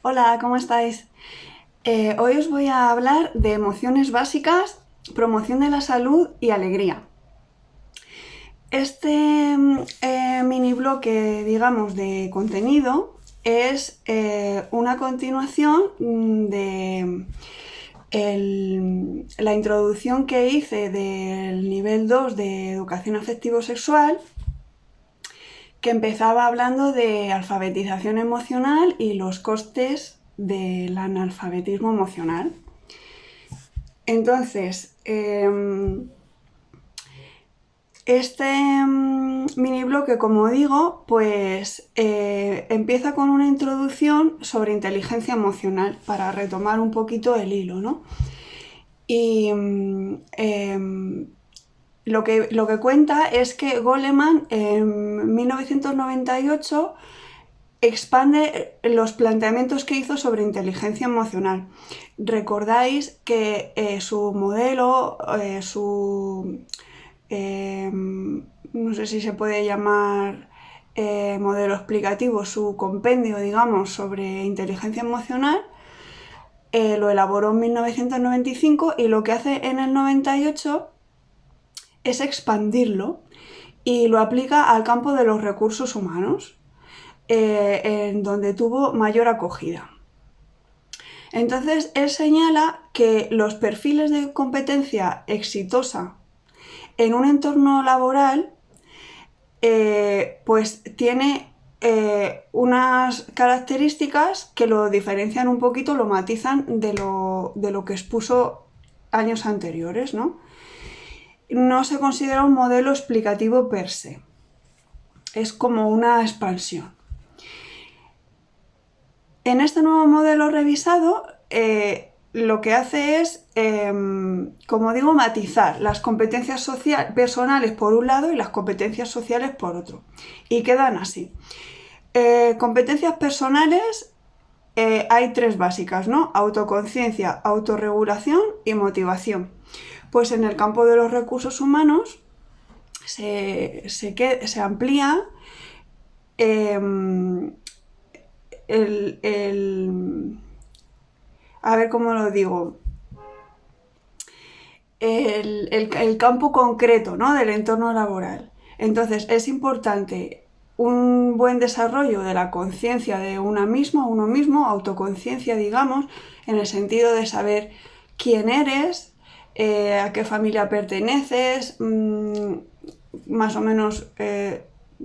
Hola, ¿cómo estáis? Hoy os voy a hablar de emociones básicas, promoción de la salud y alegría. Este mini bloque, digamos, de contenido es una continuación de la introducción que hice del nivel 2 de educación afectivo-sexual, que empezaba hablando de alfabetización emocional y los costes del analfabetismo emocional. Entonces, este mini bloque, como digo, pues empieza con una introducción sobre inteligencia emocional para retomar un poquito el hilo, ¿no? Y lo que cuenta es que Goleman en 1998 expande los planteamientos que hizo sobre inteligencia emocional. Recordáis que su modelo, no sé si se puede llamar modelo explicativo, su compendio, digamos, sobre inteligencia emocional, lo elaboró en 1995 y lo que hace en el 98 es expandirlo y lo aplica al campo de los recursos humanos, en donde tuvo mayor acogida. Entonces, él señala que los perfiles de competencia exitosa en un entorno laboral pues tiene unas características que lo diferencian un poquito, lo matizan de lo que expuso años anteriores, ¿no? No se considera un modelo explicativo per se, es como una expansión. En este nuevo modelo revisado, lo que hace es, como digo, matizar las competencias personales por un lado y las competencias sociales por otro. Y quedan así. Competencias personales, hay tres básicas, ¿no? Autoconciencia, autorregulación y motivación. Pues en el campo de los recursos humanos se amplía a ver cómo lo digo, el campo concreto, ¿no?, del entorno laboral. Entonces es importante un buen desarrollo de la conciencia de uno mismo, autoconciencia, digamos, en el sentido de saber quién eres, a qué familia perteneces, más o menos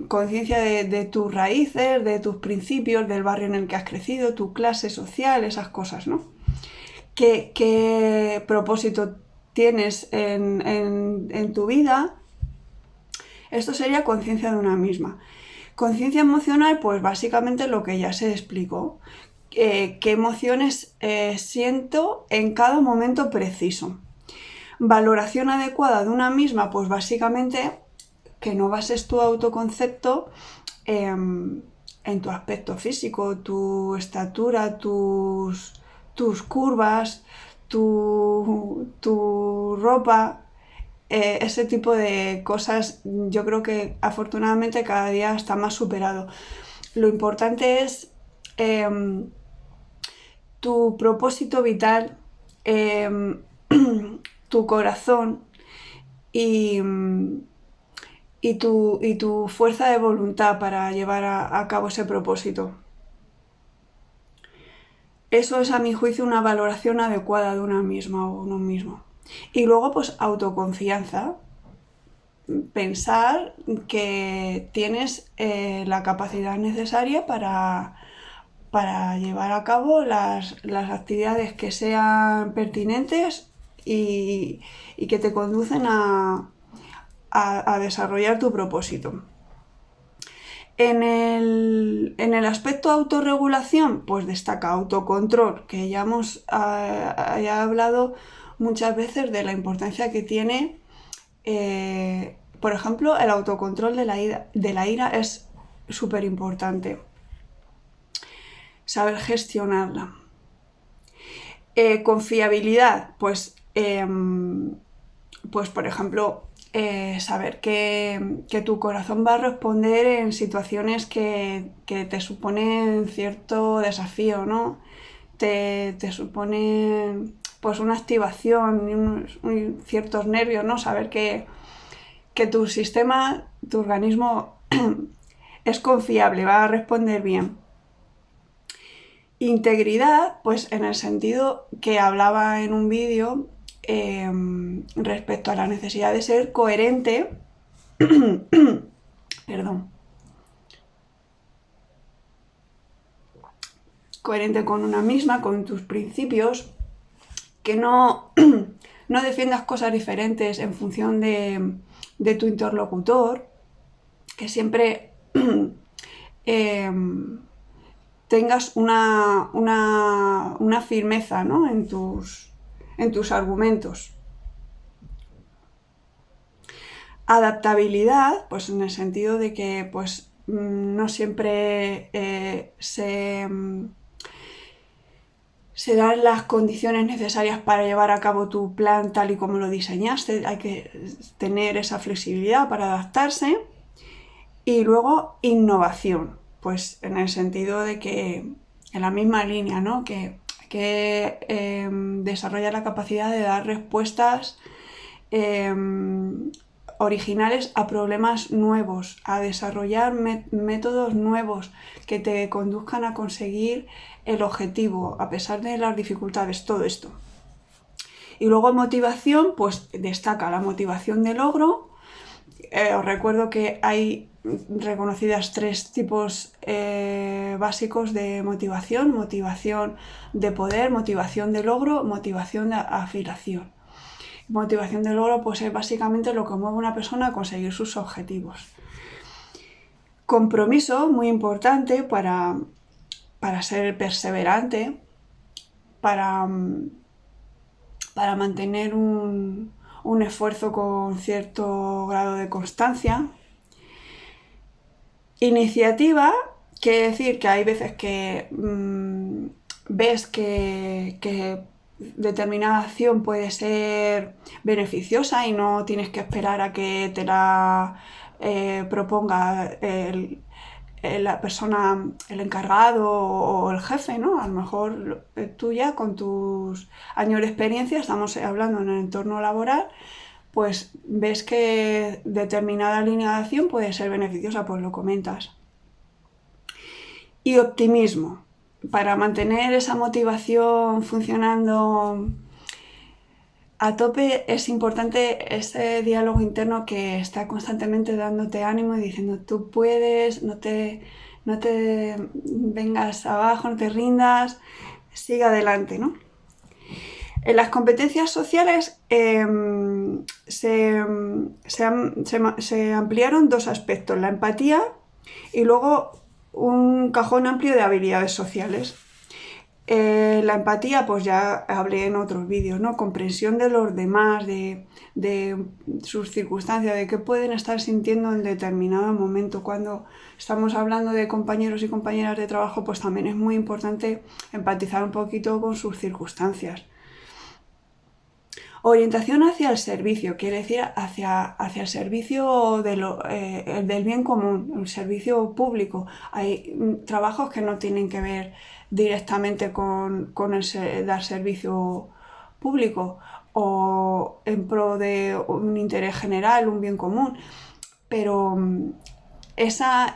conciencia de tus raíces, de tus principios, del barrio en el que has crecido, tu clase social, esas cosas, ¿no? ¿Qué propósito tienes en tu vida? Esto sería conciencia de una misma. Conciencia emocional, pues básicamente lo que ya se explicó. ¿Qué emociones siento en cada momento preciso? Valoración adecuada de una misma, pues básicamente que no bases tu autoconcepto en tu aspecto físico, tu estatura, tus curvas, tu ropa, ese tipo de cosas. Yo creo que afortunadamente cada día está más superado. Lo importante es tu propósito vital, tu corazón y, tu fuerza de voluntad para llevar a cabo ese propósito. Eso es, a mi juicio, una valoración adecuada de una misma o uno mismo. Y luego, pues, autoconfianza. Pensar que tienes la capacidad necesaria para llevar a cabo las actividades que sean pertinentes y que te conducen a desarrollar tu propósito. En el aspecto autorregulación, pues destaca autocontrol, que ya hemos hablado muchas veces de la importancia que tiene. Por ejemplo, el autocontrol de la ira es súper importante. Saber gestionarla. Confiabilidad, pues por ejemplo, saber que tu corazón va a responder en situaciones que te suponen cierto desafío, ¿no? Te suponen pues una activación y ciertos nervios, ¿no? Saber que tu sistema, tu organismo es confiable, va a responder bien. Integridad, pues en el sentido que hablaba en un vídeo respecto a la necesidad de ser coherente, perdón, coherente con una misma, con tus principios, que no, no defiendas cosas diferentes en función de tu interlocutor, que siempre tengas una firmeza, ¿no? en tus argumentos. Adaptabilidad, pues en el sentido de que pues, no siempre se dan las condiciones necesarias para llevar a cabo tu plan tal y como lo diseñaste. Hay que tener esa flexibilidad para adaptarse. Y luego innovación, pues en el sentido de que, en la misma línea, ¿no? que desarrolla la capacidad de dar respuestas originales a problemas nuevos, a desarrollar métodos nuevos que te conduzcan a conseguir el objetivo, a pesar de las dificultades, todo esto. Y luego motivación, pues destaca la motivación de logro. Os recuerdo que hay reconocidas 3 tipos básicos de motivación: motivación de poder, motivación de logro, motivación de afiliación. Motivación de logro pues es básicamente lo que mueve a una persona a conseguir sus objetivos. Compromiso, muy importante para ser perseverante, para mantener un esfuerzo con cierto grado de constancia. Iniciativa, quiere decir que hay veces que ves que determinada acción puede ser beneficiosa y no tienes que esperar a que te la proponga la persona, el encargado o el jefe, ¿no? A lo mejor tú ya con tus años de experiencia, estamos hablando en el entorno laboral, pues ves que determinada línea de acción puede ser beneficiosa, pues lo comentas. Y optimismo, para mantener esa motivación funcionando a tope es importante ese diálogo interno que está constantemente dándote ánimo y diciendo tú puedes, no te vengas abajo, no te rindas, sigue adelante, ¿no? En las competencias sociales se ampliaron 2 aspectos: la empatía y luego un cajón amplio de habilidades sociales. La empatía, pues ya hablé en otros vídeos, ¿no? Comprensión de los demás, de sus circunstancias, de qué pueden estar sintiendo en determinado momento. Cuando estamos hablando de compañeros y compañeras de trabajo, pues también es muy importante empatizar un poquito con sus circunstancias. Orientación hacia el servicio, quiere decir hacia el servicio del bien común, el servicio público. Hay trabajos que no tienen que ver directamente con dar servicio público o en pro de un interés general, un bien común, pero esa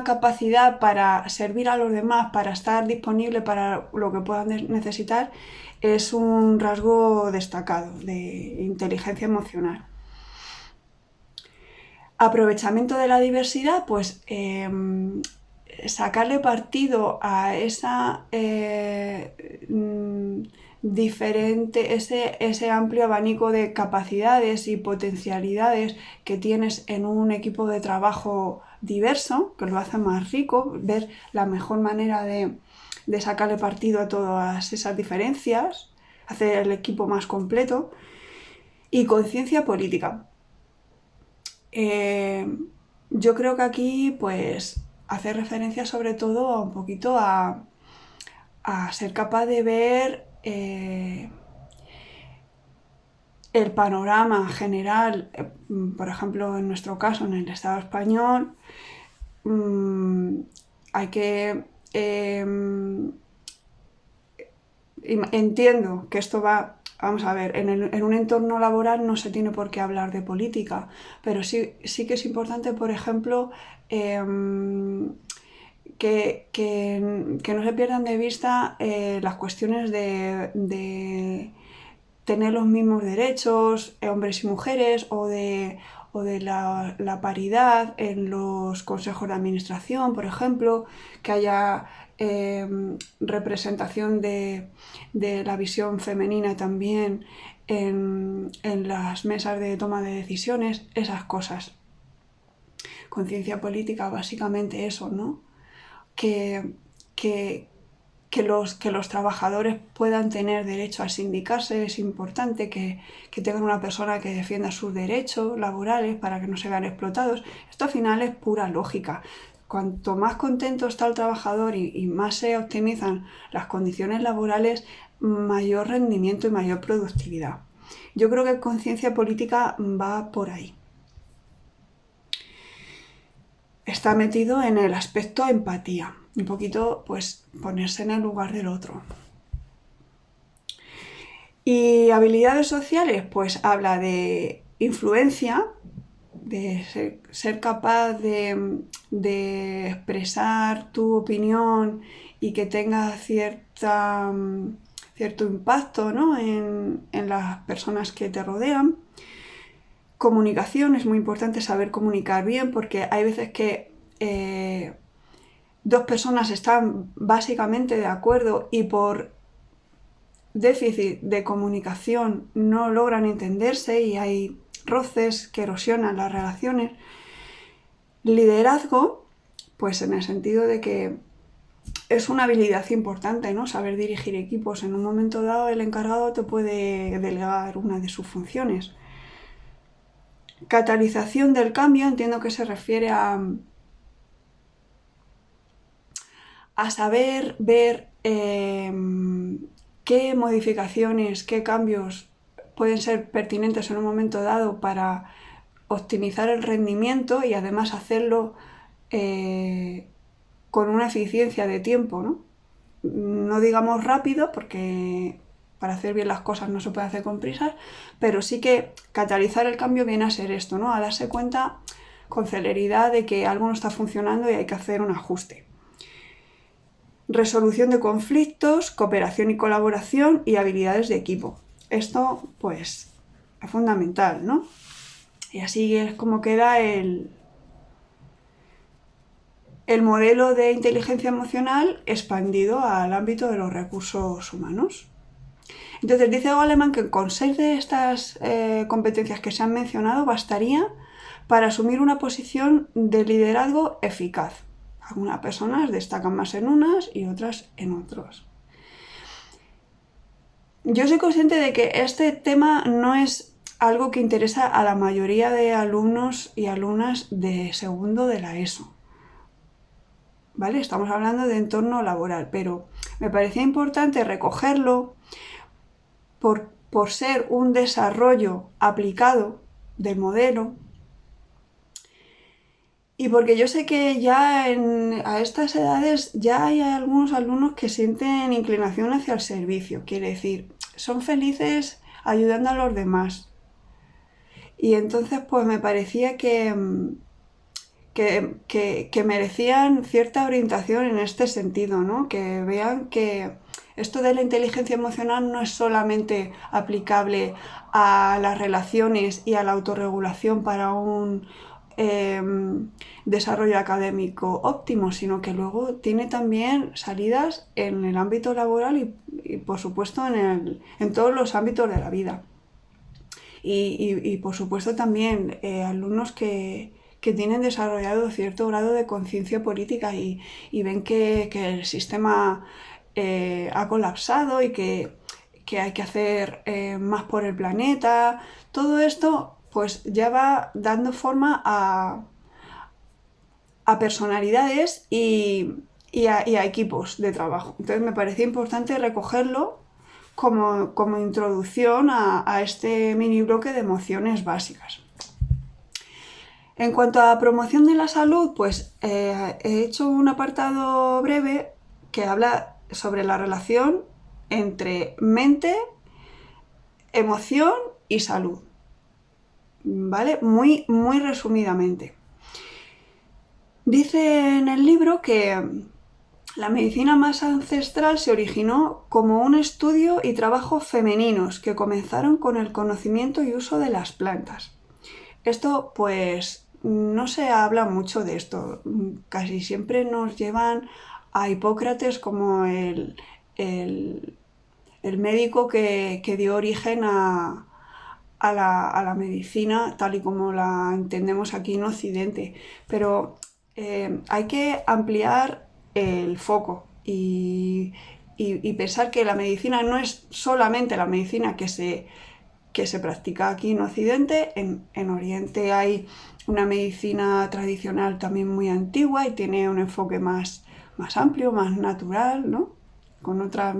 capacidad para servir a los demás, para estar disponible para lo que puedan necesitar, es un rasgo destacado de inteligencia emocional. Aprovechamiento de la diversidad, pues sacarle partido a esa ese amplio abanico de capacidades y potencialidades que tienes en un equipo de trabajo diverso, que lo hace más rico, ver la mejor manera de sacarle partido a todas esas diferencias, hacer el equipo más completo. Y conciencia política. Yo creo que aquí pues hace referencia sobre todo un poquito a ser capaz de ver el panorama general, por ejemplo, en nuestro caso, en el Estado español, hay que... entiendo que esto va... Vamos a ver, en un entorno laboral no se tiene por qué hablar de política, pero sí que es importante, por ejemplo, que no se pierdan de vista las cuestiones de tener los mismos derechos, hombres y mujeres, o de la paridad en los consejos de administración, por ejemplo, que haya representación de la visión femenina también en las mesas de toma de decisiones, esas cosas. Conciencia política, básicamente eso, ¿no? Que los trabajadores puedan tener derecho a sindicarse es importante, que tengan una persona que defienda sus derechos laborales para que no se vean explotados. Esto al final es pura lógica. Cuanto más contento está el trabajador y más se optimizan las condiciones laborales, mayor rendimiento y mayor productividad. Yo creo que conciencia política va por ahí. Está metido en el aspecto empatía, un poquito pues ponerse en el lugar del otro. Y habilidades sociales, pues habla de influencia, de ser capaz de expresar tu opinión y que tenga cierto impacto, ¿no? en las personas que te rodean. Comunicación, es muy importante saber comunicar bien, porque hay veces que dos personas están básicamente de acuerdo y por déficit de comunicación no logran entenderse y hay roces que erosionan las relaciones. Liderazgo, pues en el sentido de que es una habilidad importante, ¿no? Saber dirigir equipos. En un momento dado el encargado te puede delegar una de sus funciones. Catalización del cambio, entiendo que se refiere a saber ver qué modificaciones, qué cambios pueden ser pertinentes en un momento dado para optimizar el rendimiento y además hacerlo con una eficiencia de tiempo, ¿no? No digamos rápido, porque para hacer bien las cosas no se puede hacer con prisas, pero sí que catalizar el cambio viene a ser esto, ¿no? A darse cuenta con celeridad de que algo no está funcionando y hay que hacer un ajuste. Resolución de conflictos, cooperación y colaboración y habilidades de equipo. Esto, pues, es fundamental, ¿no? Y así es como queda el modelo de inteligencia emocional expandido al ámbito de los recursos humanos. Entonces dice Goleman que con 6 de estas competencias que se han mencionado bastaría para asumir una posición de liderazgo eficaz. Algunas personas destacan más en unas y otras en otros. Yo soy consciente de que este tema no es algo que interesa a la mayoría de alumnos y alumnas de segundo de la ESO. ¿Vale? Estamos hablando de entorno laboral, pero me parecía importante recogerlo por ser un desarrollo aplicado del modelo y porque yo sé que ya a estas edades ya hay algunos alumnos que sienten inclinación hacia el servicio, quiere decir, son felices ayudando a los demás. Y entonces pues me parecía que merecían cierta orientación en este sentido, ¿no? Que vean que esto de la inteligencia emocional no es solamente aplicable a las relaciones y a la autorregulación para un desarrollo académico óptimo, sino que luego tiene también salidas en el ámbito laboral y por supuesto en todos los ámbitos de la vida. Y por supuesto también alumnos que tienen desarrollado cierto grado de conciencia política y ven que el sistema ha colapsado y que hay que hacer más por el planeta. Todo esto pues ya va dando forma a personalidades y a equipos de trabajo. Entonces me parecía importante recogerlo como introducción a este mini bloque de emociones básicas. En cuanto a promoción de la salud, pues he hecho un apartado breve que habla sobre la relación entre mente, emoción y salud, ¿vale? Muy, muy resumidamente. Dice en el libro que la medicina más ancestral se originó como un estudio y trabajo femeninos que comenzaron con el conocimiento y uso de las plantas. Esto, pues, no se habla mucho de esto. Casi siempre nos llevan a Hipócrates como el médico que dio origen a la medicina tal y como la entendemos aquí en Occidente. Pero hay que ampliar el foco y pensar que la medicina no es solamente la medicina que se practica aquí en Occidente. En Oriente hay una medicina tradicional también muy antigua y tiene un enfoque más amplio, más natural, ¿no? Con otras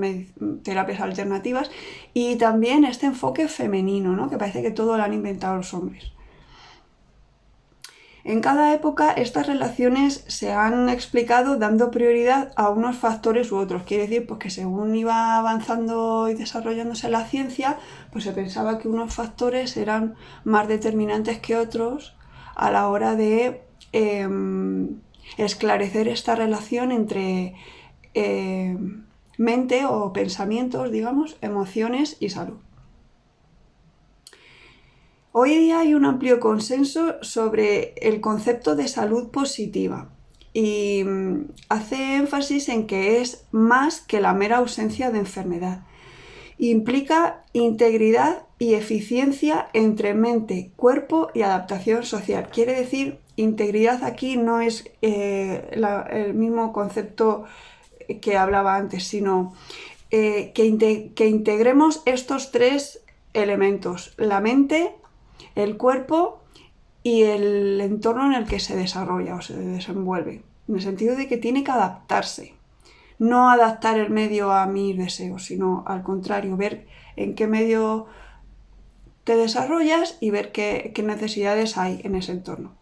terapias alternativas, y también este enfoque femenino, ¿no? Que parece que todo lo han inventado los hombres. En cada época estas relaciones se han explicado dando prioridad a unos factores u otros. Quiere decir pues, que según iba avanzando y desarrollándose la ciencia, pues se pensaba que unos factores eran más determinantes que otros a la hora de esclarecer esta relación entre mente o pensamientos, digamos, emociones y salud. Hoy día hay un amplio consenso sobre el concepto de salud positiva y hace énfasis en que es más que la mera ausencia de enfermedad. Implica integridad y eficiencia entre mente, cuerpo y adaptación social. Quiere decir, integridad aquí no es el mismo concepto que hablaba antes, sino que integremos estos tres elementos: la mente, el cuerpo y el entorno en el que se desarrolla o se desenvuelve, en el sentido de que tiene que adaptarse. No adaptar el medio a mis deseos, sino al contrario, ver en qué medio te desarrollas y ver qué necesidades hay en ese entorno.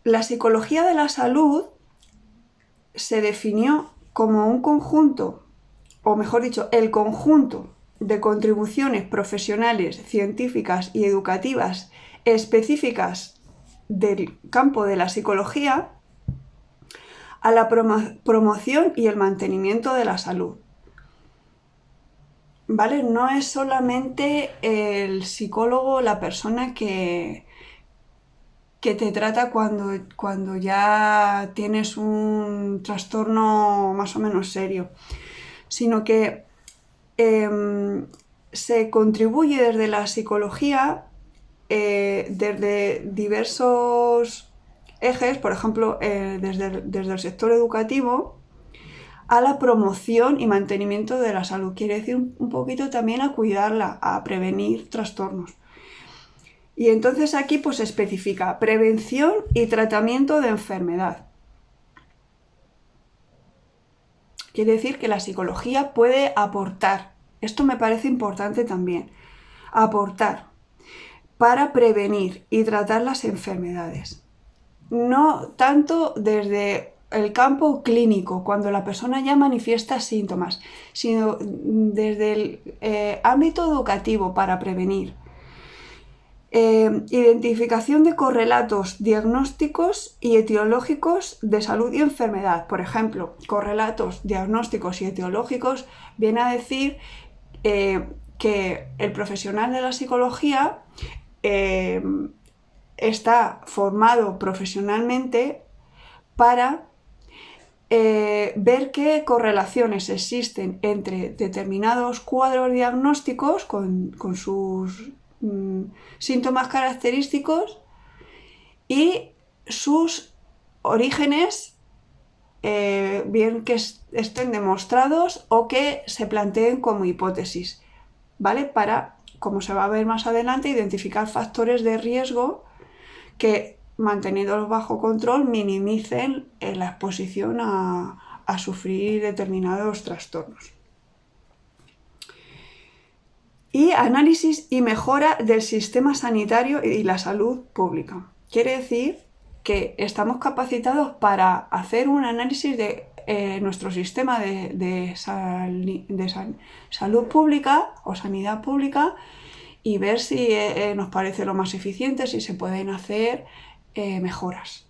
La psicología de la salud se definió como un conjunto, o mejor dicho, el conjunto de contribuciones profesionales, científicas y educativas específicas del campo de la psicología a la promoción y el mantenimiento de la salud. ¿Vale? No es solamente el psicólogo la persona que te trata cuando ya tienes un trastorno más o menos serio, sino que se contribuye desde la psicología, desde diversos ejes, por ejemplo, desde el sector educativo, a la promoción y mantenimiento de la salud. Quiere decir un poquito también a cuidarla, a prevenir trastornos. Y entonces aquí pues se especifica prevención y tratamiento de enfermedad. Quiere decir que la psicología puede aportar, esto me parece importante también, aportar para prevenir y tratar las enfermedades. No tanto desde el campo clínico, cuando la persona ya manifiesta síntomas, sino desde el ámbito educativo para prevenir. Identificación de correlatos diagnósticos y etiológicos de salud y enfermedad. Por ejemplo, correlatos diagnósticos y etiológicos viene a decir que el profesional de la psicología está formado profesionalmente para ver qué correlaciones existen entre determinados cuadros diagnósticos con sus síntomas característicos y sus orígenes, bien que estén demostrados o que se planteen como hipótesis, ¿vale? Para, como se va a ver más adelante, identificar factores de riesgo que, manteniéndolos bajo control, minimicen la exposición a a sufrir determinados trastornos. Y análisis y mejora del sistema sanitario y la salud pública. Quiere decir que estamos capacitados para hacer un análisis de nuestro sistema de salud pública o sanidad pública y ver si nos parece lo más eficiente, si se pueden hacer mejoras.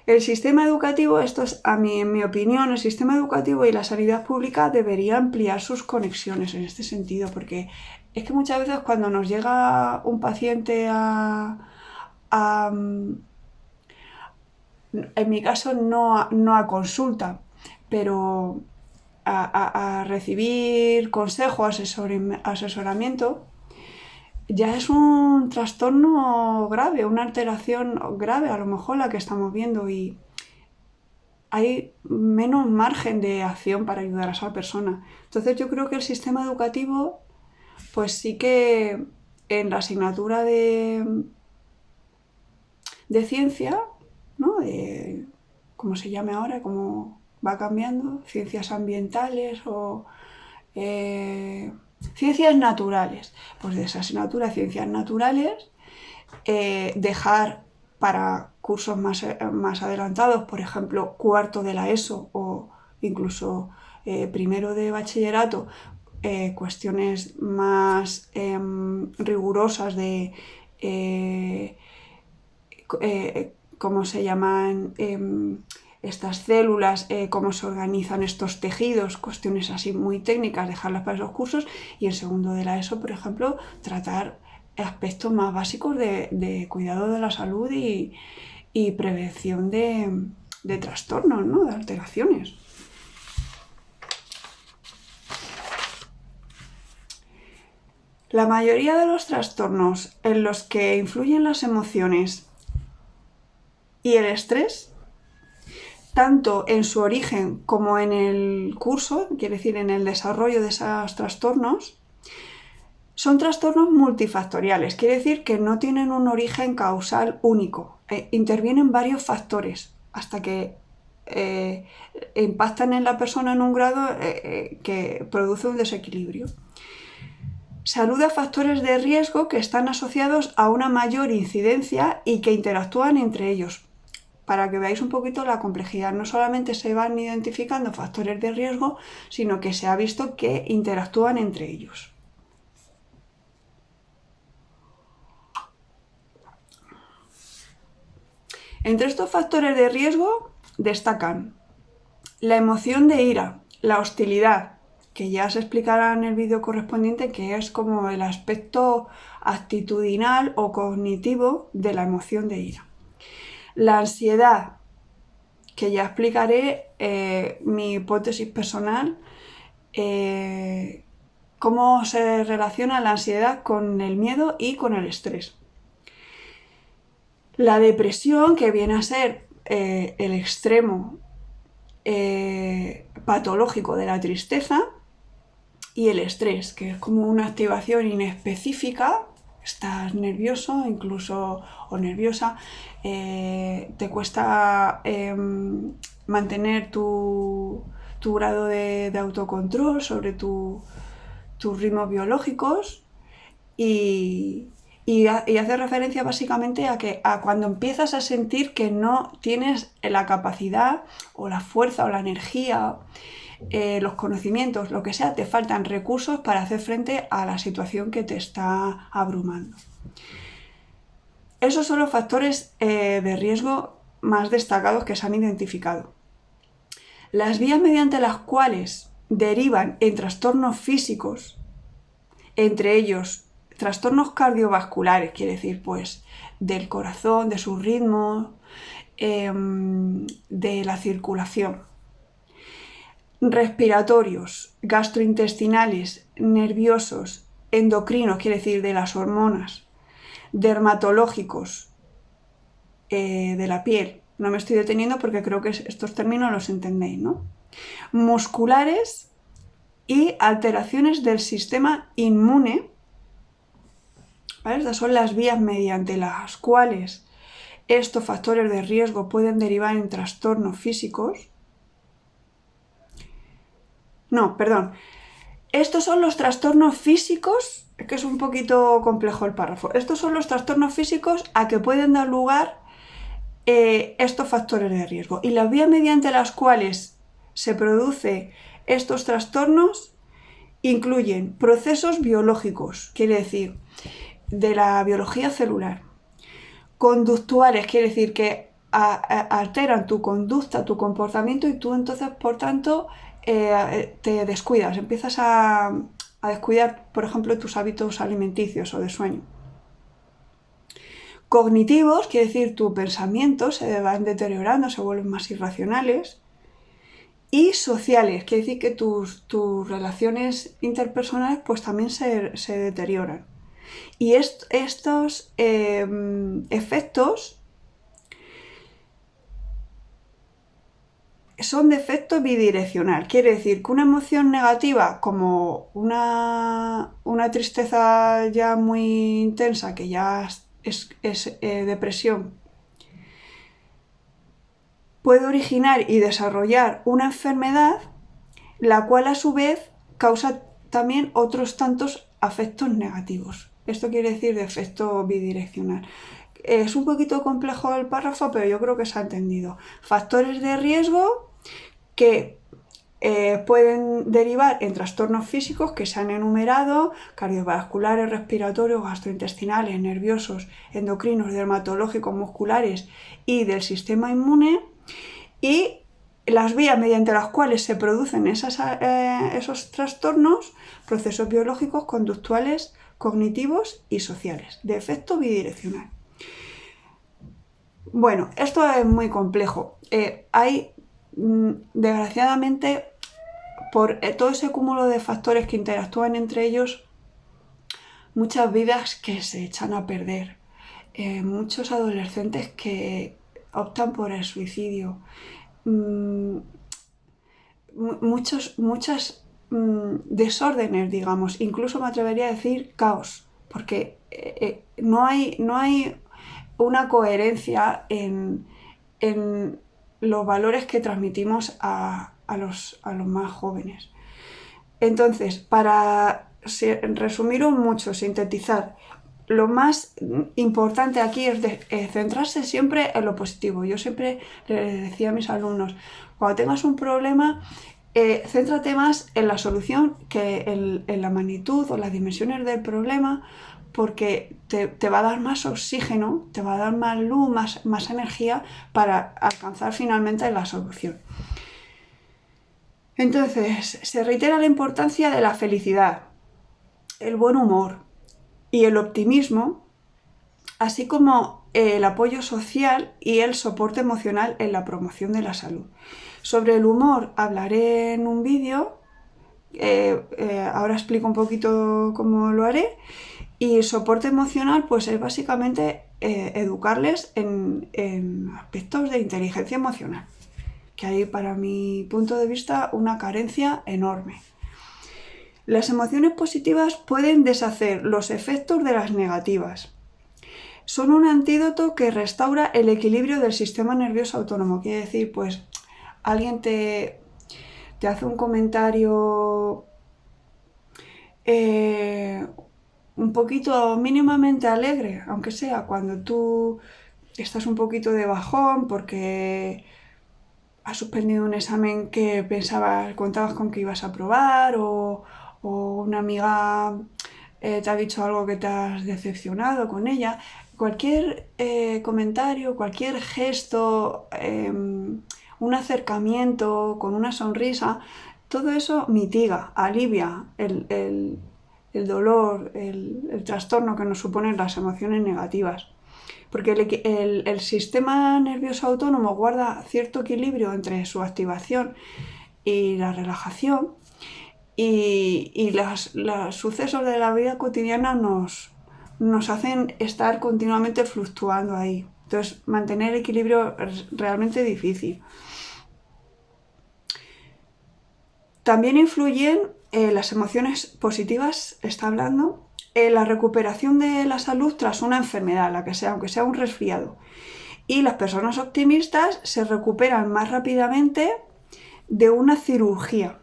El sistema educativo, en mi opinión, el sistema educativo y la sanidad pública deberían ampliar sus conexiones en este sentido, porque es que muchas veces cuando nos llega un paciente en mi caso no a consulta, pero a recibir consejo, asesoramiento, ya es un trastorno grave, una alteración grave a lo mejor la que estamos viendo y hay menos margen de acción para ayudar a esa persona. Entonces yo creo que el sistema educativo, pues sí que en la asignatura de ciencia, ¿no? ¿Cómo se llame ahora? ¿Cómo va cambiando? Ciencias ambientales o ciencias naturales. Pues de esa asignatura, ciencias naturales, dejar para cursos más adelantados, por ejemplo, cuarto de la ESO o incluso primero de bachillerato, cuestiones más rigurosas de cómo se llaman estas células, cómo se organizan estos tejidos, cuestiones así muy técnicas, dejarlas para esos cursos, y en segundo de la ESO, por ejemplo, tratar aspectos más básicos de cuidado de la salud y prevención de trastornos, ¿no? De alteraciones. La mayoría de los trastornos en los que influyen las emociones y el estrés, tanto en su origen como en el curso, quiere decir en el desarrollo de esos trastornos, son trastornos multifactoriales, quiere decir que no tienen un origen causal único, intervienen varios factores hasta que impactan en la persona en un grado que produce un desequilibrio. Se alude a factores de riesgo que están asociados a una mayor incidencia y que interactúan entre ellos. Para que veáis un poquito la complejidad, no solamente se van identificando factores de riesgo, sino que se ha visto que interactúan entre ellos. Entre estos factores de riesgo destacan la emoción de ira, la hostilidad, que ya se explicará en el vídeo correspondiente, que es como el aspecto actitudinal o cognitivo de la emoción de ira. La ansiedad, que ya explicaré mi hipótesis personal, cómo se relaciona la ansiedad con el miedo y con el estrés. La depresión, que viene a ser el extremo patológico de la tristeza, y el estrés, que es como una activación inespecífica. Estás nervioso incluso o nerviosa, te cuesta mantener tu grado de autocontrol sobre tus ritmos biológicos y hace referencia básicamente a cuando empiezas a sentir que no tienes la capacidad o la fuerza o la energía, los conocimientos, lo que sea, te faltan recursos para hacer frente a la situación que te está abrumando. Esos son los factores de riesgo más destacados que se han identificado. Las vías mediante las cuales derivan en trastornos físicos, entre ellos trastornos cardiovasculares, quiere decir pues del corazón, de su ritmo, de la circulación, respiratorios, gastrointestinales, nerviosos, endocrinos, quiere decir de las hormonas, dermatológicos, de la piel. No me estoy deteniendo porque creo que estos términos los entendéis, ¿no? Musculares y alteraciones del sistema inmune, ¿vale? Estas son las vías mediante las cuales estos factores de riesgo pueden derivar en trastornos físicos. No, perdón. Estos son los trastornos físicos, es que es un poquito complejo el párrafo. Estos son los trastornos físicos a que pueden dar lugar estos factores de riesgo. Y las vías mediante las cuales se producen estos trastornos incluyen procesos biológicos, quiere decir, de la biología celular. Conductuales, quiere decir que alteran tu conducta, tu comportamiento, y tú entonces, por tanto, te descuidas, empiezas a descuidar, por ejemplo, tus hábitos alimenticios o de sueño. Cognitivos, quiere decir tu pensamiento se van deteriorando, se vuelven más irracionales. Y sociales, quiere decir que tus relaciones interpersonales pues también se deterioran. Y estos efectos son de efecto bidireccional. Quiere decir que una emoción negativa, como una tristeza ya muy intensa, que ya es depresión, puede originar y desarrollar una enfermedad, la cual a su vez causa también otros tantos efectos negativos. Esto quiere decir de efecto bidireccional. Es un poquito complejo el párrafo, pero yo creo que se ha entendido. Factores de riesgo que pueden derivar en trastornos físicos que se han enumerado: cardiovasculares, respiratorios, gastrointestinales, nerviosos, endocrinos, dermatológicos, musculares y del sistema inmune, y las vías mediante las cuales se producen esos trastornos: procesos biológicos, conductuales, cognitivos y sociales, de efecto bidireccional. Bueno, esto es muy complejo. Hay, desgraciadamente, por todo ese cúmulo de factores que interactúan entre ellos, muchas vidas que se echan a perder, muchos adolescentes que optan por el suicidio, muchas desórdenes, digamos, incluso me atrevería a decir caos, porque no hay una coherencia en los valores que transmitimos a los más jóvenes. Entonces, para resumirlo mucho, sintetizar, lo más importante aquí es centrarse siempre en lo positivo. Yo siempre les decía a mis alumnos: cuando tengas un problema, céntrate más en la solución que en la magnitud o las dimensiones del problema, porque te va a dar más oxígeno, te va a dar más luz, más energía para alcanzar finalmente la solución. Entonces, se reitera la importancia de la felicidad, el buen humor y el optimismo, así como el apoyo social y el soporte emocional en la promoción de la salud. Sobre el humor hablaré en un vídeo, ahora explico un poquito cómo lo haré. Y soporte emocional pues es básicamente educarles en aspectos de inteligencia emocional, que hay, para mi punto de vista, una carencia enorme. Las emociones positivas pueden deshacer los efectos de las negativas. Son un antídoto que restaura el equilibrio del sistema nervioso autónomo. Quiere decir, pues, alguien te hace un comentario un poquito mínimamente alegre, aunque sea cuando tú estás un poquito de bajón porque has suspendido un examen que contabas con que ibas a aprobar, o una amiga te ha dicho algo que te has decepcionado con ella. Cualquier comentario, cualquier gesto, un acercamiento con una sonrisa, todo eso mitiga, alivia el dolor, el trastorno que nos suponen las emociones negativas. Porque el sistema nervioso autónomo guarda cierto equilibrio entre su activación y la relajación, y los sucesos de la vida cotidiana nos hacen estar continuamente fluctuando ahí. Entonces, mantener el equilibrio es realmente difícil. También influyen las emociones positivas, está hablando, la recuperación de la salud tras una enfermedad, la que sea, aunque sea un resfriado. Y las personas optimistas se recuperan más rápidamente de una cirugía.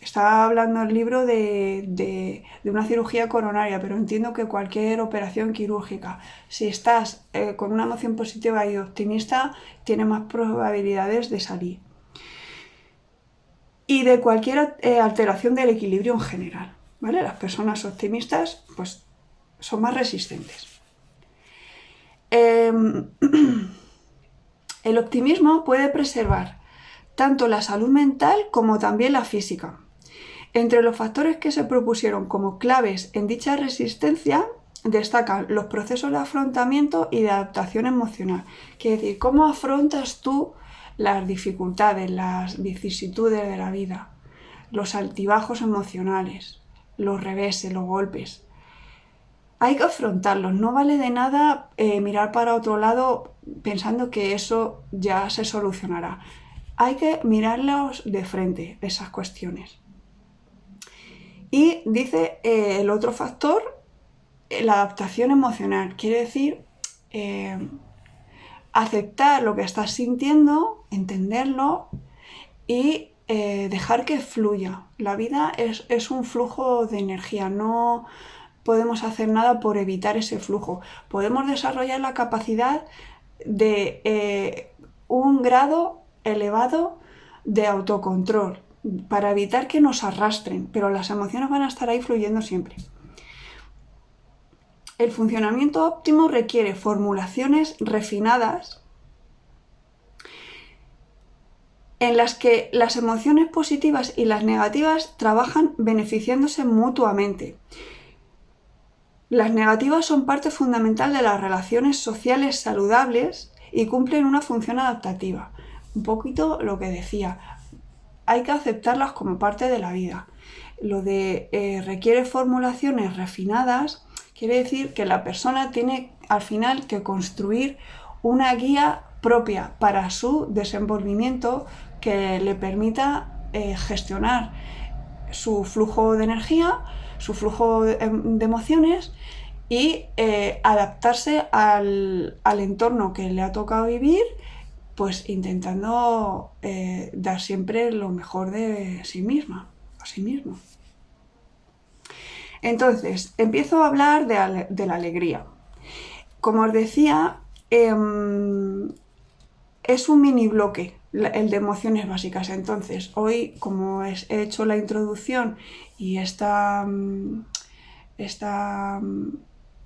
Estaba hablando el libro de una cirugía coronaria, pero entiendo que cualquier operación quirúrgica, si estás con una emoción positiva y optimista, tiene más probabilidades de salir. Y de cualquier alteración del equilibrio en general, ¿vale? Las personas optimistas, pues, son más resistentes. El optimismo puede preservar tanto la salud mental como también la física. Entre los factores que se propusieron como claves en dicha resistencia destacan los procesos de afrontamiento y de adaptación emocional. Quiere decir, ¿cómo afrontas tú las dificultades, las vicisitudes de la vida, los altibajos emocionales, los reveses, los golpes? Hay que afrontarlos, no vale de nada mirar para otro lado pensando que eso ya se solucionará. Hay que mirarlos de frente, esas cuestiones. Y dice el otro factor, la adaptación emocional. Quiere decir aceptar lo que estás sintiendo, entenderlo y dejar que fluya. La vida es un flujo de energía, no podemos hacer nada por evitar ese flujo. Podemos desarrollar la capacidad de un grado elevado de autocontrol para evitar que nos arrastren, pero las emociones van a estar ahí fluyendo siempre. El funcionamiento óptimo requiere formulaciones refinadas en las que las emociones positivas y las negativas trabajan beneficiándose mutuamente. Las negativas son parte fundamental de las relaciones sociales saludables y cumplen una función adaptativa. Un poquito lo que decía, hay que aceptarlas como parte de la vida. Lo de requiere formulaciones refinadas quiere decir que la persona tiene al final que construir una guía propia para su desenvolvimiento que le permita gestionar su flujo de energía, su flujo de emociones y adaptarse al entorno que le ha tocado vivir, pues intentando dar siempre lo mejor de sí misma, a sí mismo. Entonces, empiezo a hablar de la alegría. Como os decía, es un mini bloque el de emociones básicas. Entonces, hoy, como he hecho la introducción y esta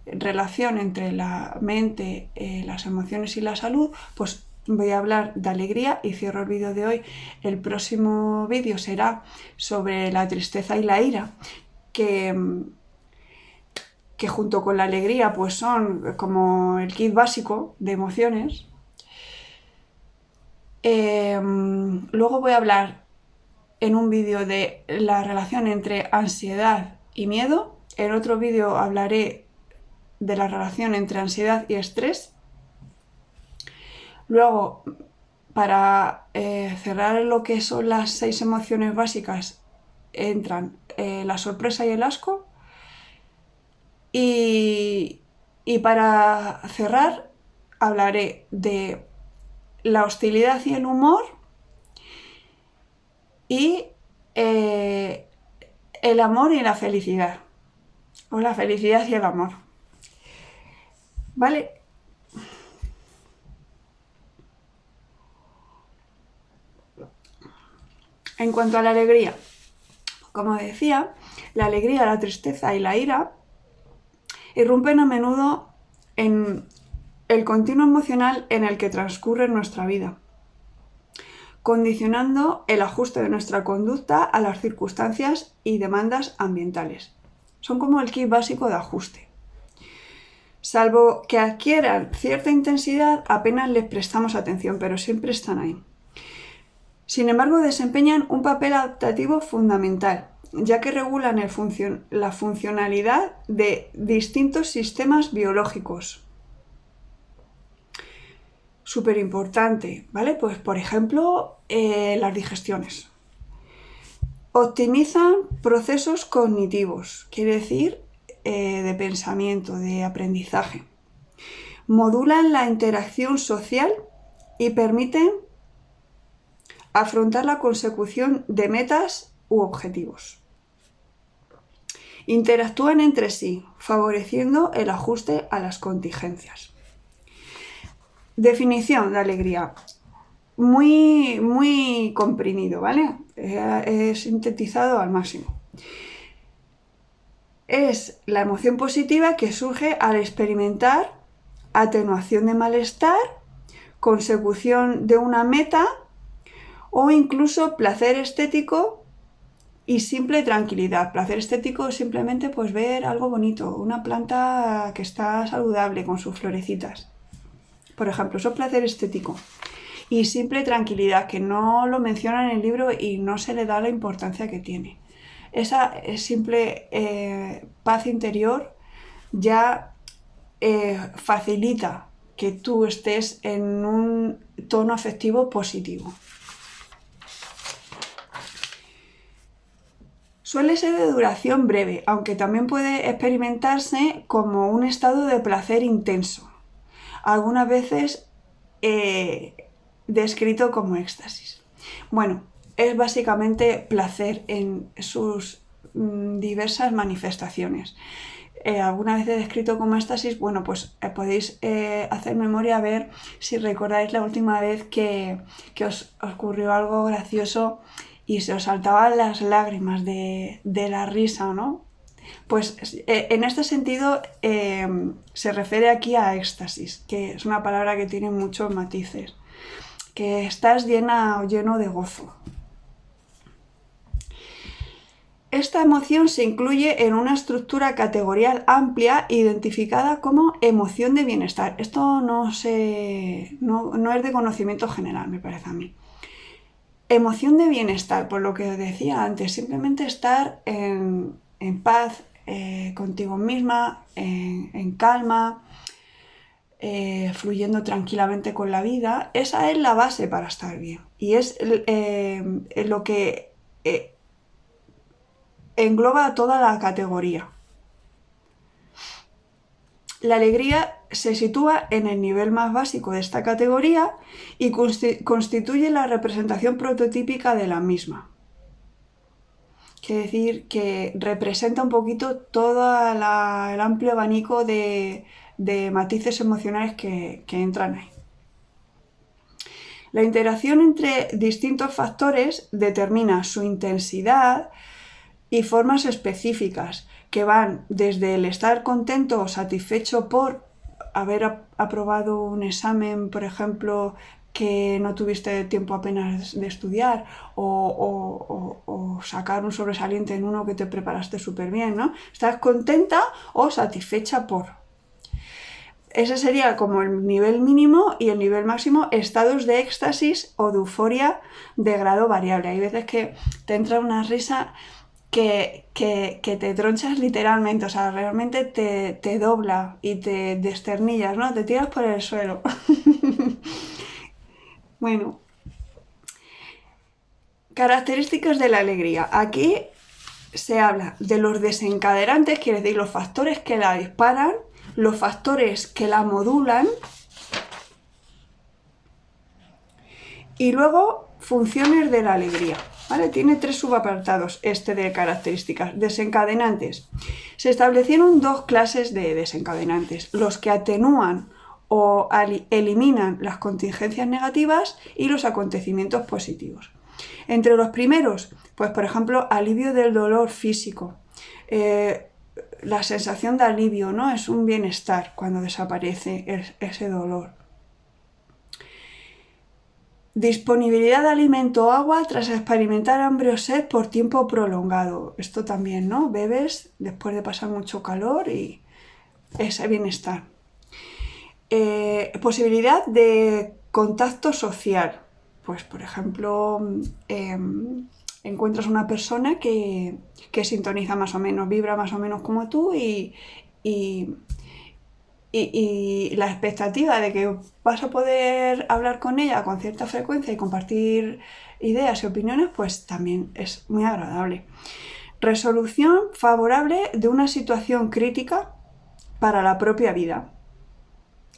relación entre la mente, las emociones y la salud, pues voy a hablar de alegría y cierro el vídeo de hoy. El próximo vídeo será sobre la tristeza y la ira, que junto con la alegría pues son como el kit básico de emociones. Luego voy a hablar en un vídeo de la relación entre ansiedad y miedo. En otro vídeo hablaré de la relación entre ansiedad y estrés. Luego, para cerrar lo que son las 6 emociones básicas, entran la sorpresa y el asco. Y para cerrar, hablaré de la hostilidad y el humor y el amor y la felicidad. O la felicidad y el amor. ¿Vale? En cuanto a la alegría, como decía, la alegría, la tristeza y la ira irrumpen a menudo en el continuo emocional en el que transcurre nuestra vida, condicionando el ajuste de nuestra conducta a las circunstancias y demandas ambientales. Son como el kit básico de ajuste. Salvo que adquieran cierta intensidad, apenas les prestamos atención, pero siempre están ahí. Sin embargo, desempeñan un papel adaptativo fundamental, ya que regulan la funcionalidad de distintos sistemas biológicos. Súper importante, ¿vale? Pues, por ejemplo, las digestiones. Optimizan procesos cognitivos, quiere decir de pensamiento, de aprendizaje. modulan la interacción social y permiten afrontar la consecución de metas u objetivos. Interactúan entre sí, favoreciendo el ajuste a las contingencias. Definición de alegría. Muy comprimido, ¿vale? He sintetizado al máximo. Es la emoción positiva que surge al experimentar atenuación de malestar, consecución de una meta o incluso placer estético y simple tranquilidad. Placer estético es simplemente pues ver algo bonito, una planta que está saludable con sus florecitas. Por ejemplo, eso es placer estético. Y simple tranquilidad, que no lo menciona en el libro y no se le da la importancia que tiene. Esa simple paz interior ya facilita que tú estés en un tono afectivo positivo. Suele ser de duración breve, aunque también puede experimentarse como un estado de placer intenso, algunas veces descrito como éxtasis. Bueno, es básicamente placer en sus diversas manifestaciones. Alguna vez he descrito como éxtasis, bueno, pues podéis hacer memoria a ver si recordáis la última vez que os ocurrió algo gracioso y se os saltaban las lágrimas de la risa, ¿no? Pues en este sentido se refiere aquí a éxtasis, que es una palabra que tiene muchos matices, que estás llena o lleno de gozo. Esta emoción se incluye en una estructura categorial amplia identificada como emoción de bienestar. Esto no es de conocimiento general, me parece a mí. Emoción de bienestar, por lo que os decía antes, simplemente estar en paz contigo misma, en calma, fluyendo tranquilamente con la vida. Esa es la base para estar bien y es lo que engloba toda la categoría. La alegría se sitúa en el nivel más básico de esta categoría y constituye la representación prototípica de la misma. Quiere decir que representa un poquito todo el amplio abanico de matices emocionales que entran ahí. La interacción entre distintos factores determina su intensidad y formas específicas que van desde el estar contento o satisfecho por haber aprobado un examen, por ejemplo, que no tuviste tiempo apenas de estudiar o sacar un sobresaliente en uno que te preparaste súper bien, ¿no? Estás contenta o satisfecha por. Ese sería como el nivel mínimo y el nivel máximo, estados de éxtasis o de euforia de grado variable. Hay veces que te entra una risa que te tronchas literalmente, o sea, realmente te dobla y te desternillas, ¿no? Te tiras por el suelo. Bueno, características de la alegría. Aquí se habla de los desencadenantes, quiere decir los factores que la disparan, los factores que la modulan y luego funciones de la alegría. ¿Vale? Tiene 3 subapartados de características. Desencadenantes. Se establecieron 2 clases de desencadenantes, los que atenúan o eliminan las contingencias negativas y los acontecimientos positivos. Entre los primeros, pues por ejemplo, alivio del dolor físico. La sensación de alivio, ¿no? Es un bienestar cuando desaparece ese dolor. Disponibilidad de alimento o agua tras experimentar hambre o sed por tiempo prolongado. Esto también, ¿no? Bebes después de pasar mucho calor y ese bienestar. Posibilidad de contacto social. Pues, por ejemplo, encuentras una persona que sintoniza más o menos, vibra más o menos como tú y la expectativa de que vas a poder hablar con ella con cierta frecuencia y compartir ideas y opiniones, pues también es muy agradable. Resolución favorable de una situación crítica para la propia vida.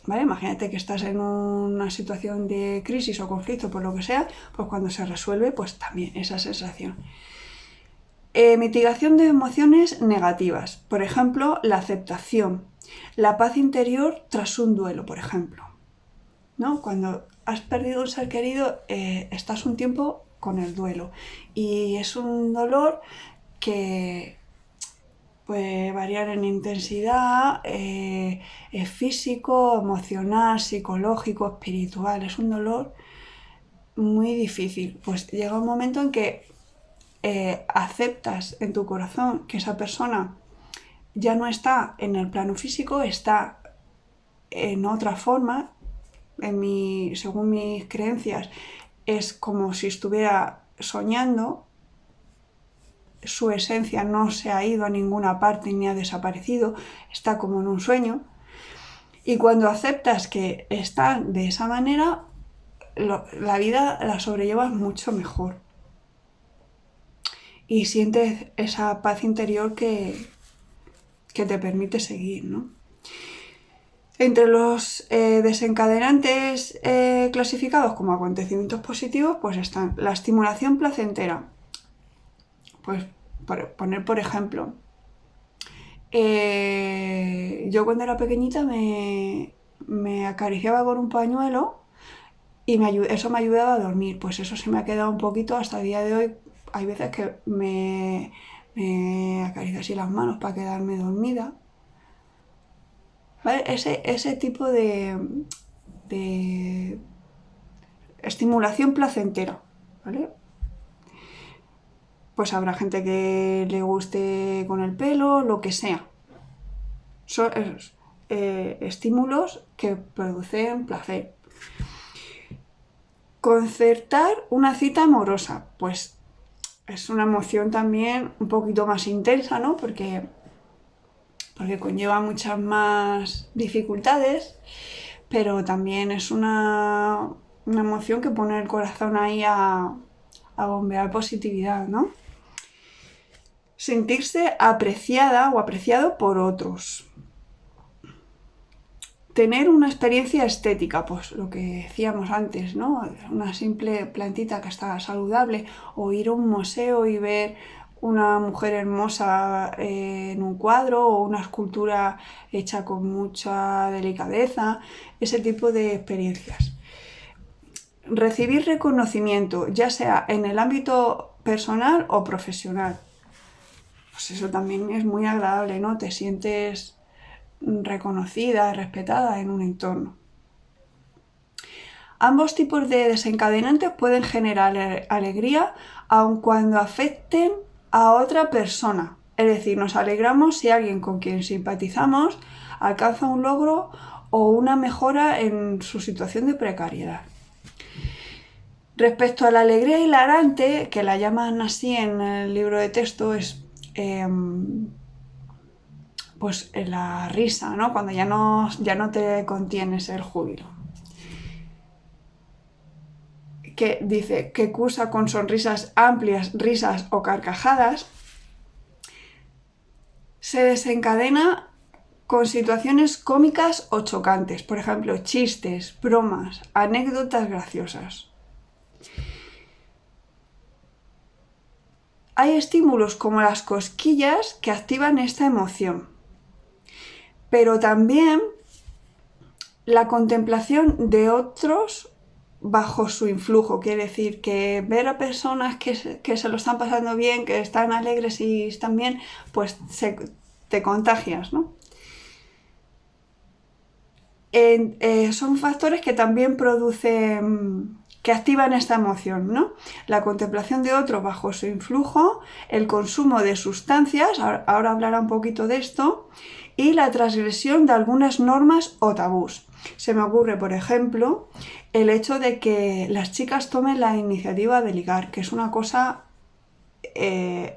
¿vale? Imagínate que estás en una situación de crisis o conflicto, por lo que sea, pues cuando se resuelve, pues también esa sensación. Mitigación de emociones negativas, por ejemplo, la aceptación, la paz interior tras un duelo, por ejemplo, ¿no? Cuando has perdido un ser querido, estás un tiempo con el duelo y es un dolor que puede variar en intensidad, físico, emocional, psicológico, espiritual, es un dolor muy difícil. Pues llega un momento en que aceptas en tu corazón que esa persona ya no está en el plano físico, está en otra forma, según mis creencias, es como si estuviera soñando, su esencia no se ha ido a ninguna parte ni ha desaparecido, está como en un sueño. Y cuando aceptas que está de esa manera, la vida la sobrellevas mucho mejor. Y sientes esa paz interior que te permite seguir, ¿no? Entre los desencadenantes clasificados como acontecimientos positivos, pues están la estimulación placentera. Pues poner por ejemplo, yo cuando era pequeñita me acariciaba con un pañuelo y eso me ayudaba a dormir. Pues eso se me ha quedado un poquito hasta el día de hoy. Hay veces que me acaricio así las manos para quedarme dormida. ¿Vale? Ese tipo de estimulación placentera, ¿vale? Pues habrá gente que le guste con el pelo, lo que sea. Son estímulos que producen placer. Concertar una cita amorosa, pues es una emoción también un poquito más intensa, ¿no? Porque conlleva muchas más dificultades, pero también es una emoción que pone el corazón ahí a bombear positividad, ¿no? Sentirse apreciada o apreciado por otros. Tener una experiencia estética, pues lo que decíamos antes, ¿no? Una simple plantita que está saludable, o ir a un museo y ver una mujer hermosa en un cuadro o una escultura hecha con mucha delicadeza, ese tipo de experiencias. Recibir reconocimiento, ya sea en el ámbito personal o profesional. Pues eso también es muy agradable, ¿no? Te sientes reconocida, respetada en un entorno. Ambos tipos de desencadenantes pueden generar alegría aun cuando afecten a otra persona. Es decir, nos alegramos si alguien con quien simpatizamos alcanza un logro o una mejora en su situación de precariedad. Respecto a la alegría hilarante, que la llaman así en el libro de texto, es pues la risa, ¿no? Cuando ya no te contienes el júbilo. Que dice que cursa con sonrisas amplias, risas o carcajadas, se desencadena con situaciones cómicas o chocantes, por ejemplo, chistes, bromas, anécdotas graciosas. Hay estímulos como las cosquillas que activan esta emoción, pero también la contemplación de otros bajo su influjo, quiere decir que ver a personas que se lo están pasando bien, que están alegres y están bien, pues te contagias, ¿no? Son factores que también producen, que activan esta emoción, ¿no? La contemplación de otros bajo su influjo, el consumo de sustancias, ahora hablará un poquito de esto, y la transgresión de algunas normas o tabús. Se me ocurre, por ejemplo, el hecho de que las chicas tomen la iniciativa de ligar, que es una cosa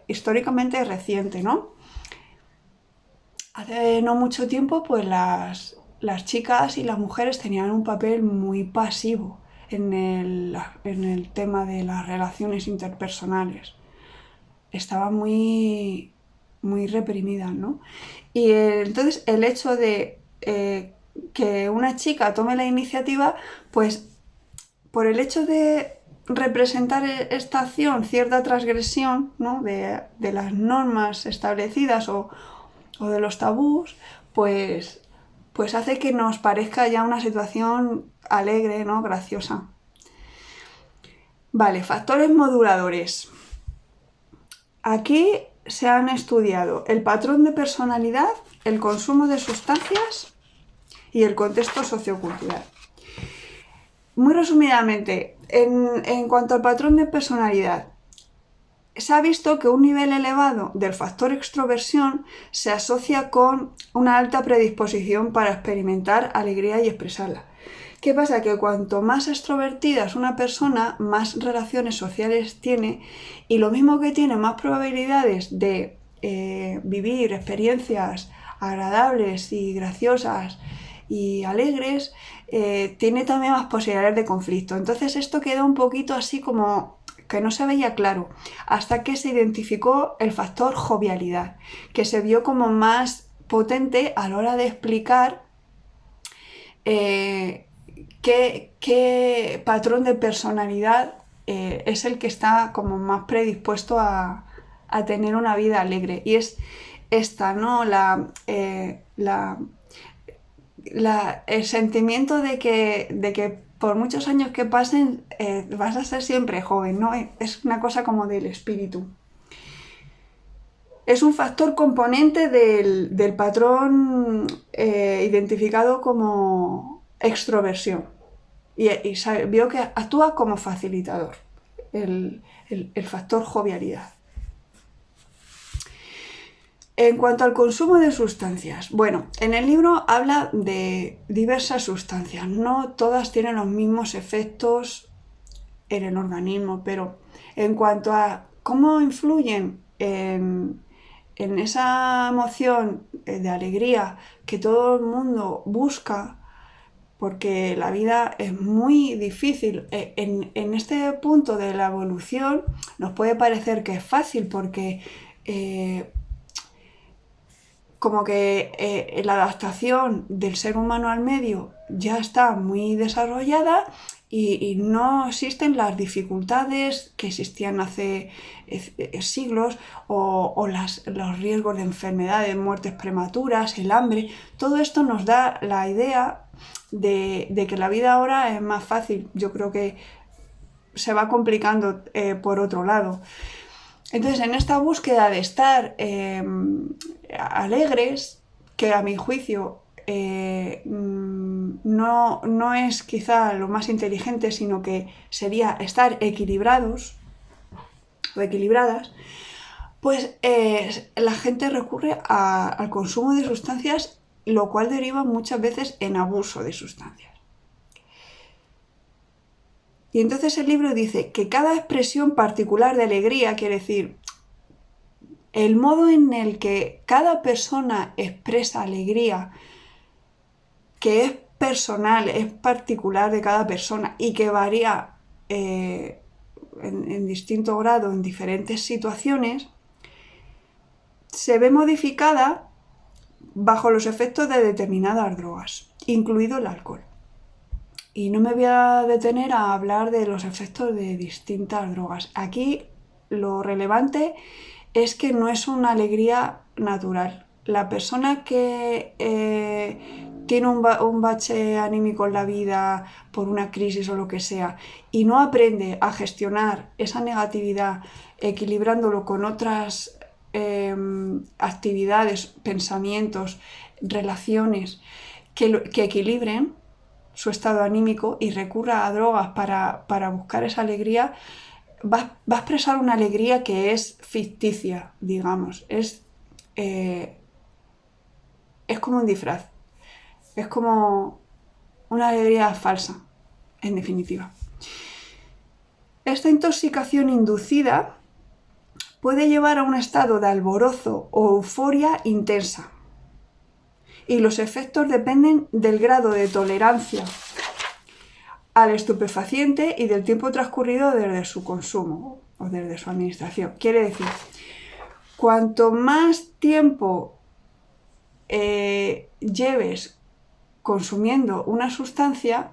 históricamente reciente, ¿no? Hace no mucho tiempo, pues las chicas y las mujeres tenían un papel muy pasivo en el tema de las relaciones interpersonales. Estaban muy reprimidas, ¿no? Y entonces el hecho de que una chica tome la iniciativa, pues por el hecho de representar esta acción, cierta transgresión, ¿no?, de las normas establecidas o de los tabús, pues hace que nos parezca ya una situación alegre, ¿no?, graciosa. Vale, factores moduladores. Aquí se han estudiado el patrón de personalidad, el consumo de sustancias y el contexto sociocultural. Muy resumidamente, en cuanto al patrón de personalidad, se ha visto que un nivel elevado del factor extroversión se asocia con una alta predisposición para experimentar alegría y expresarla. ¿Qué pasa? Que cuanto más extrovertida es una persona, más relaciones sociales tiene, y lo mismo que tiene más probabilidades de vivir experiencias agradables y graciosas y alegres, tiene también más posibilidades de conflicto. Entonces esto queda un poquito así como que no se veía claro, hasta que se identificó el factor jovialidad, que se vio como más potente a la hora de explicar qué patrón de personalidad es el que está como más predispuesto a tener una vida alegre. Y es esta, ¿no?, el sentimiento de que por muchos años que pasen vas a ser siempre joven, ¿no? Es una cosa como del espíritu. Es un factor componente del patrón identificado como extroversión y vio que actúa como facilitador, el factor jovialidad. En cuanto al consumo de sustancias, bueno, en el libro habla de diversas sustancias, no todas tienen los mismos efectos en el organismo, pero en cuanto a cómo influyen en esa emoción de alegría que todo el mundo busca, porque la vida es muy difícil. En este punto de la evolución nos puede parecer que es fácil porque como que la adaptación del ser humano al medio ya está muy desarrollada y no existen las dificultades que existían hace siglos o los riesgos de enfermedades, muertes prematuras, el hambre. Todo esto nos da la idea de que la vida ahora es más fácil. Yo creo que se va complicando por otro lado. Entonces, en esta búsqueda de estar alegres, que a mi juicio no es quizá lo más inteligente, sino que sería estar equilibrados o equilibradas, pues la gente recurre al consumo de sustancias, lo cual deriva muchas veces en abuso de sustancias. Y entonces el libro dice que cada expresión particular de alegría, quiere decir, el modo en el que cada persona expresa alegría, que es personal, es particular de cada persona y que varía en distinto grado en diferentes situaciones, se ve modificada bajo los efectos de determinadas drogas, incluido el alcohol. Y no me voy a detener a hablar de los efectos de distintas drogas. Aquí lo relevante es que no es una alegría natural. La persona que tiene un bache anímico en la vida por una crisis o lo que sea y no aprende a gestionar esa negatividad equilibrándolo con otras actividades, pensamientos, relaciones que equilibren su estado anímico y recurra a drogas para buscar esa alegría, va a expresar una alegría que es ficticia, digamos. Es como un disfraz. Es como una alegría falsa, en definitiva. Esta intoxicación inducida puede llevar a un estado de alborozo o euforia intensa. Y los efectos dependen del grado de tolerancia al estupefaciente y del tiempo transcurrido desde su consumo o desde su administración. Quiere decir, cuanto más tiempo lleves consumiendo una sustancia,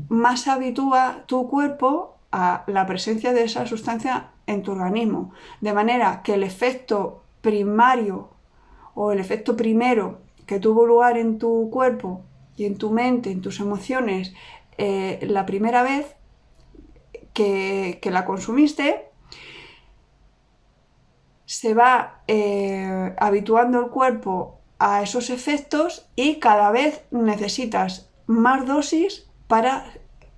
más se habitúa tu cuerpo a la presencia de esa sustancia en tu organismo. De manera que el efecto primario o el efecto primero que tuvo lugar en tu cuerpo y en tu mente, en tus emociones, la primera vez que la consumiste, se va habituando el cuerpo a esos efectos y cada vez necesitas más dosis para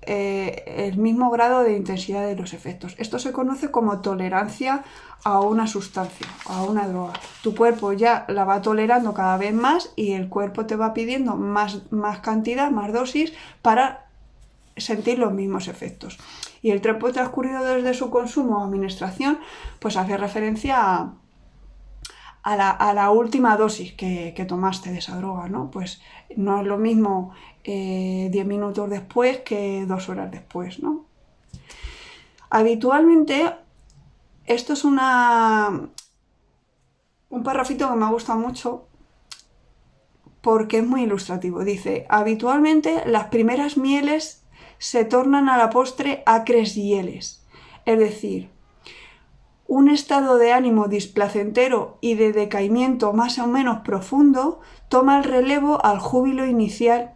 el mismo grado de intensidad de los efectos. Esto se conoce como tolerancia a una sustancia, a una droga. Tu cuerpo ya la va tolerando cada vez más y el cuerpo te va pidiendo más cantidad, más dosis para sentir los mismos efectos. Y el tiempo transcurrido desde su consumo o administración, pues hace referencia a la última dosis que tomaste de esa droga, ¿no? Pues no es lo mismo 10 minutos después que 2 horas después, ¿no? Habitualmente, esto es un parrafito que me gusta mucho porque es muy ilustrativo. Dice, habitualmente las primeras mieles se tornan a la postre acres hieles, es decir, un estado de ánimo displacentero y de decaimiento más o menos profundo toma el relevo al júbilo inicial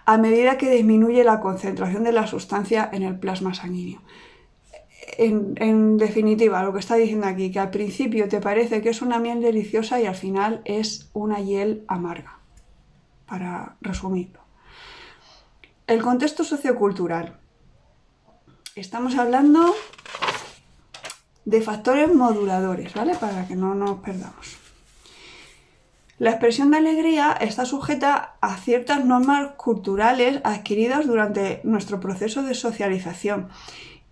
a medida que disminuye la concentración de la sustancia en el plasma sanguíneo. En definitiva, lo que está diciendo aquí, que al principio te parece que es una miel deliciosa y al final es una hiel amarga, para resumirlo. El contexto sociocultural. Estamos hablando de factores moduladores, ¿vale? Para que no nos perdamos. La expresión de alegría está sujeta a ciertas normas culturales adquiridas durante nuestro proceso de socialización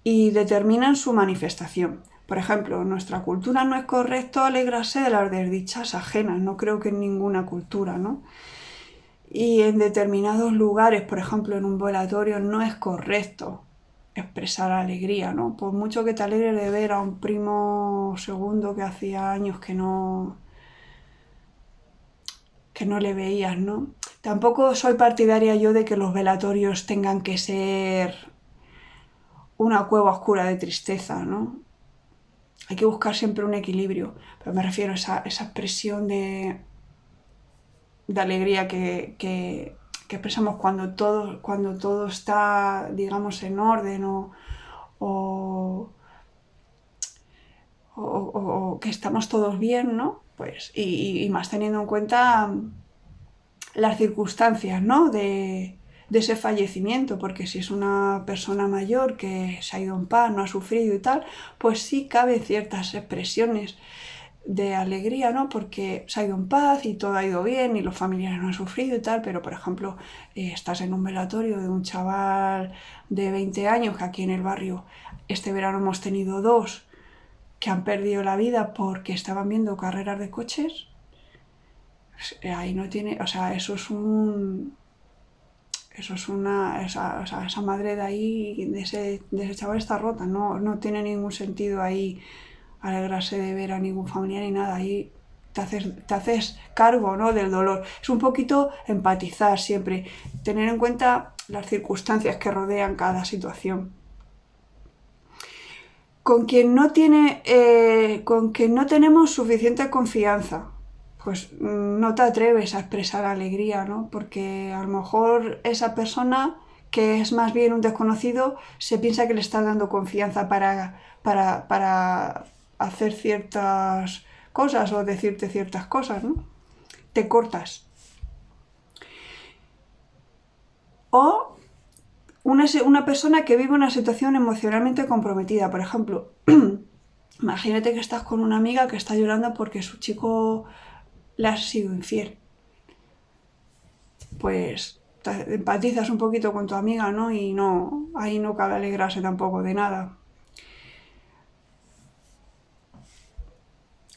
y determinan su manifestación. Por ejemplo, en nuestra cultura no es correcto alegrarse de las desdichas ajenas, no creo que en ninguna cultura, ¿no? Y en determinados lugares, por ejemplo en un velatorio, no es correcto expresar alegría, ¿no? Por mucho que te alegres de ver a un primo segundo que hacía años que no le veías, ¿no? Tampoco soy partidaria yo de que los velatorios tengan que ser una cueva oscura de tristeza, ¿no? Hay que buscar siempre un equilibrio, pero me refiero a esa expresión de alegría que expresamos cuando todo está, digamos, en orden o que estamos todos bien, ¿no? Pues, y más teniendo en cuenta las circunstancias, ¿no? De ese fallecimiento, porque si es una persona mayor que se ha ido en paz, no ha sufrido y tal, pues sí caben ciertas expresiones de alegría, ¿no? Porque se ha ido en paz y todo ha ido bien y los familiares no han sufrido y tal, pero por ejemplo, estás en un velatorio de un chaval de 20 años, que aquí en el barrio este verano hemos tenido 2 que han perdido la vida porque estaban viendo carreras de coches. Ahí no tiene, o sea, esa madre de ahí, de ese chaval está rota, no tiene ningún sentido ahí alegrarse de ver a ningún familiar ni nada, ahí te haces cargo, ¿no? Del dolor. Es un poquito empatizar siempre, tener en cuenta las circunstancias que rodean cada situación. Con quien no tenemos suficiente confianza, pues no te atreves a expresar alegría, ¿no? Porque a lo mejor esa persona, que es más bien un desconocido, se piensa que le estás dando confianza para hacer ciertas cosas o decirte ciertas cosas, ¿no? Te cortas. O una persona que vive una situación emocionalmente comprometida, por ejemplo, imagínate que estás con una amiga que está llorando porque su chico le ha sido infiel. Pues te empatizas un poquito con tu amiga, ¿no? Y ahí no cabe alegrarse tampoco de nada.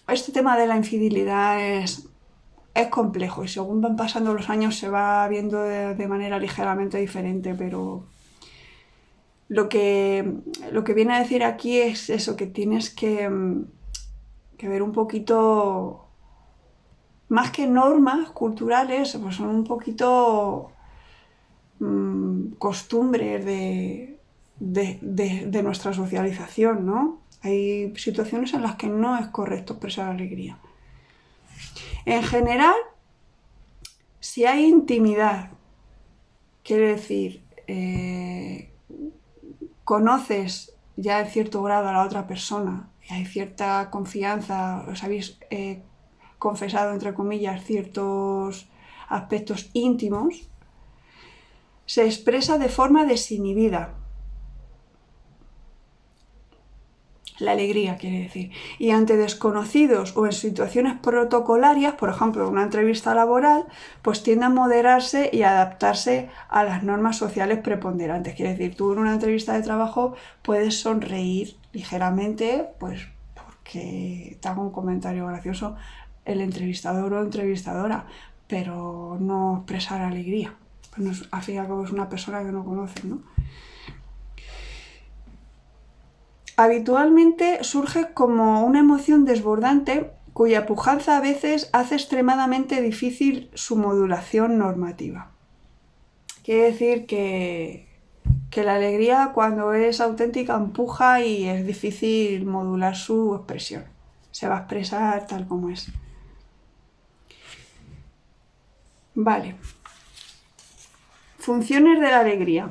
Este tema de la infidelidad es complejo y según van pasando los años se va viendo de manera ligeramente diferente, pero lo que viene a decir aquí es eso, que tienes que ver un poquito más que normas culturales, pues son un poquito costumbres de nuestra socialización, ¿no? Hay situaciones en las que no es correcto expresar alegría. En general, si hay intimidad, quiere decir, conoces ya en cierto grado a la otra persona, y hay cierta confianza, os habéis confesado, entre comillas, ciertos aspectos íntimos, se expresa de forma desinhibida. La alegría, quiere decir. Y ante desconocidos o en situaciones protocolarias, por ejemplo, en una entrevista laboral, pues tiende a moderarse y adaptarse a las normas sociales preponderantes. Quiere decir, tú en una entrevista de trabajo puedes sonreír ligeramente, pues porque te haga un comentario gracioso el entrevistador o entrevistadora, pero no expresar alegría. Pues al fin y al cabo es una persona que no conoces, ¿no? Habitualmente surge como una emoción desbordante cuya pujanza a veces hace extremadamente difícil su modulación normativa. Quiere decir que la alegría, cuando es auténtica, empuja y es difícil modular su expresión. Se va a expresar tal como es. Vale. Funciones de la alegría.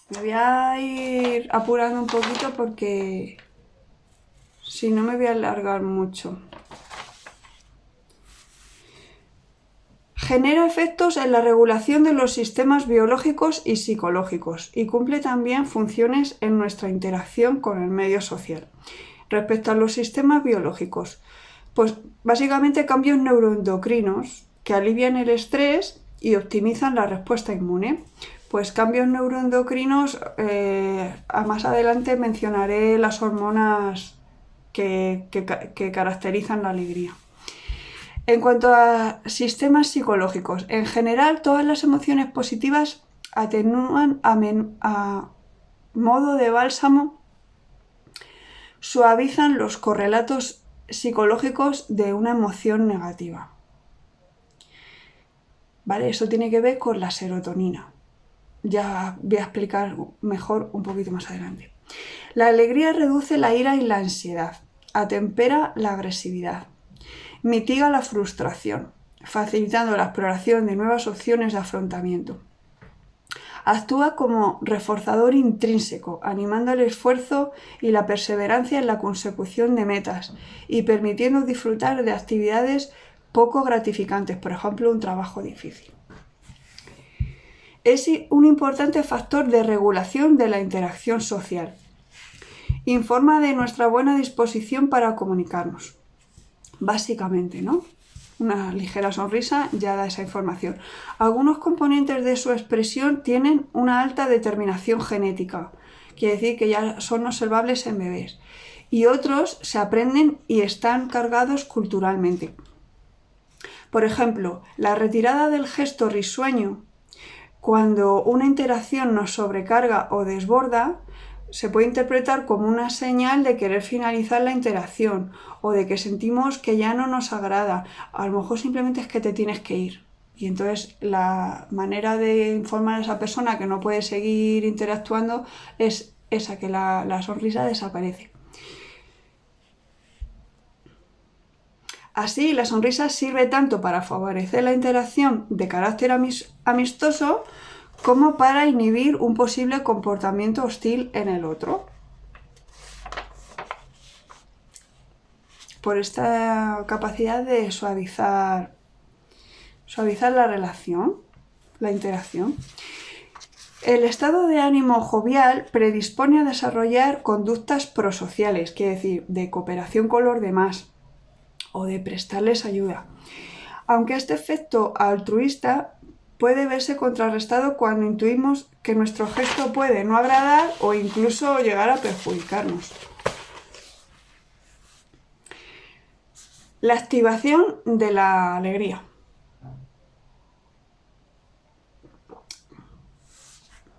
Me voy a ir apurando un poquito porque si no me voy a alargar mucho. Genera efectos en la regulación de los sistemas biológicos y psicológicos y cumple también funciones en nuestra interacción con el medio social. Respecto a los sistemas biológicos, pues básicamente cambios neuroendocrinos que alivian el estrés y optimizan la respuesta inmune. Pues cambios neuroendocrinos, más adelante mencionaré las hormonas que caracterizan la alegría. En cuanto a sistemas psicológicos, en general todas las emociones positivas atenúan a modo de bálsamo, suavizan los correlatos psicológicos de una emoción negativa. ¿Vale? Eso tiene que ver con la serotonina. Ya voy a explicar mejor un poquito más adelante. La alegría reduce la ira y la ansiedad, atempera la agresividad, mitiga la frustración, facilitando la exploración de nuevas opciones de afrontamiento. Actúa como reforzador intrínseco, animando el esfuerzo y la perseverancia en la consecución de metas y permitiendo disfrutar de actividades poco gratificantes, por ejemplo, un trabajo difícil. Es un importante factor de regulación de la interacción social. Informa de nuestra buena disposición para comunicarnos. Básicamente, ¿no? Una ligera sonrisa ya da esa información. Algunos componentes de su expresión tienen una alta determinación genética, quiere decir que ya son observables en bebés, y otros se aprenden y están cargados culturalmente. Por ejemplo, la retirada del gesto risueño cuando una interacción nos sobrecarga o desborda, se puede interpretar como una señal de querer finalizar la interacción o de que sentimos que ya no nos agrada. A lo mejor simplemente es que te tienes que ir. Y entonces la manera de informar a esa persona que no puede seguir interactuando es esa, que la sonrisa desaparece. Así, la sonrisa sirve tanto para favorecer la interacción de carácter amistoso como para inhibir un posible comportamiento hostil en el otro. Por esta capacidad de suavizar la relación, la interacción. El estado de ánimo jovial predispone a desarrollar conductas prosociales, quiere decir, de cooperación con los demás o de prestarles ayuda. Aunque este efecto altruista puede verse contrarrestado cuando intuimos que nuestro gesto puede no agradar o incluso llegar a perjudicarnos. La activación de la alegría.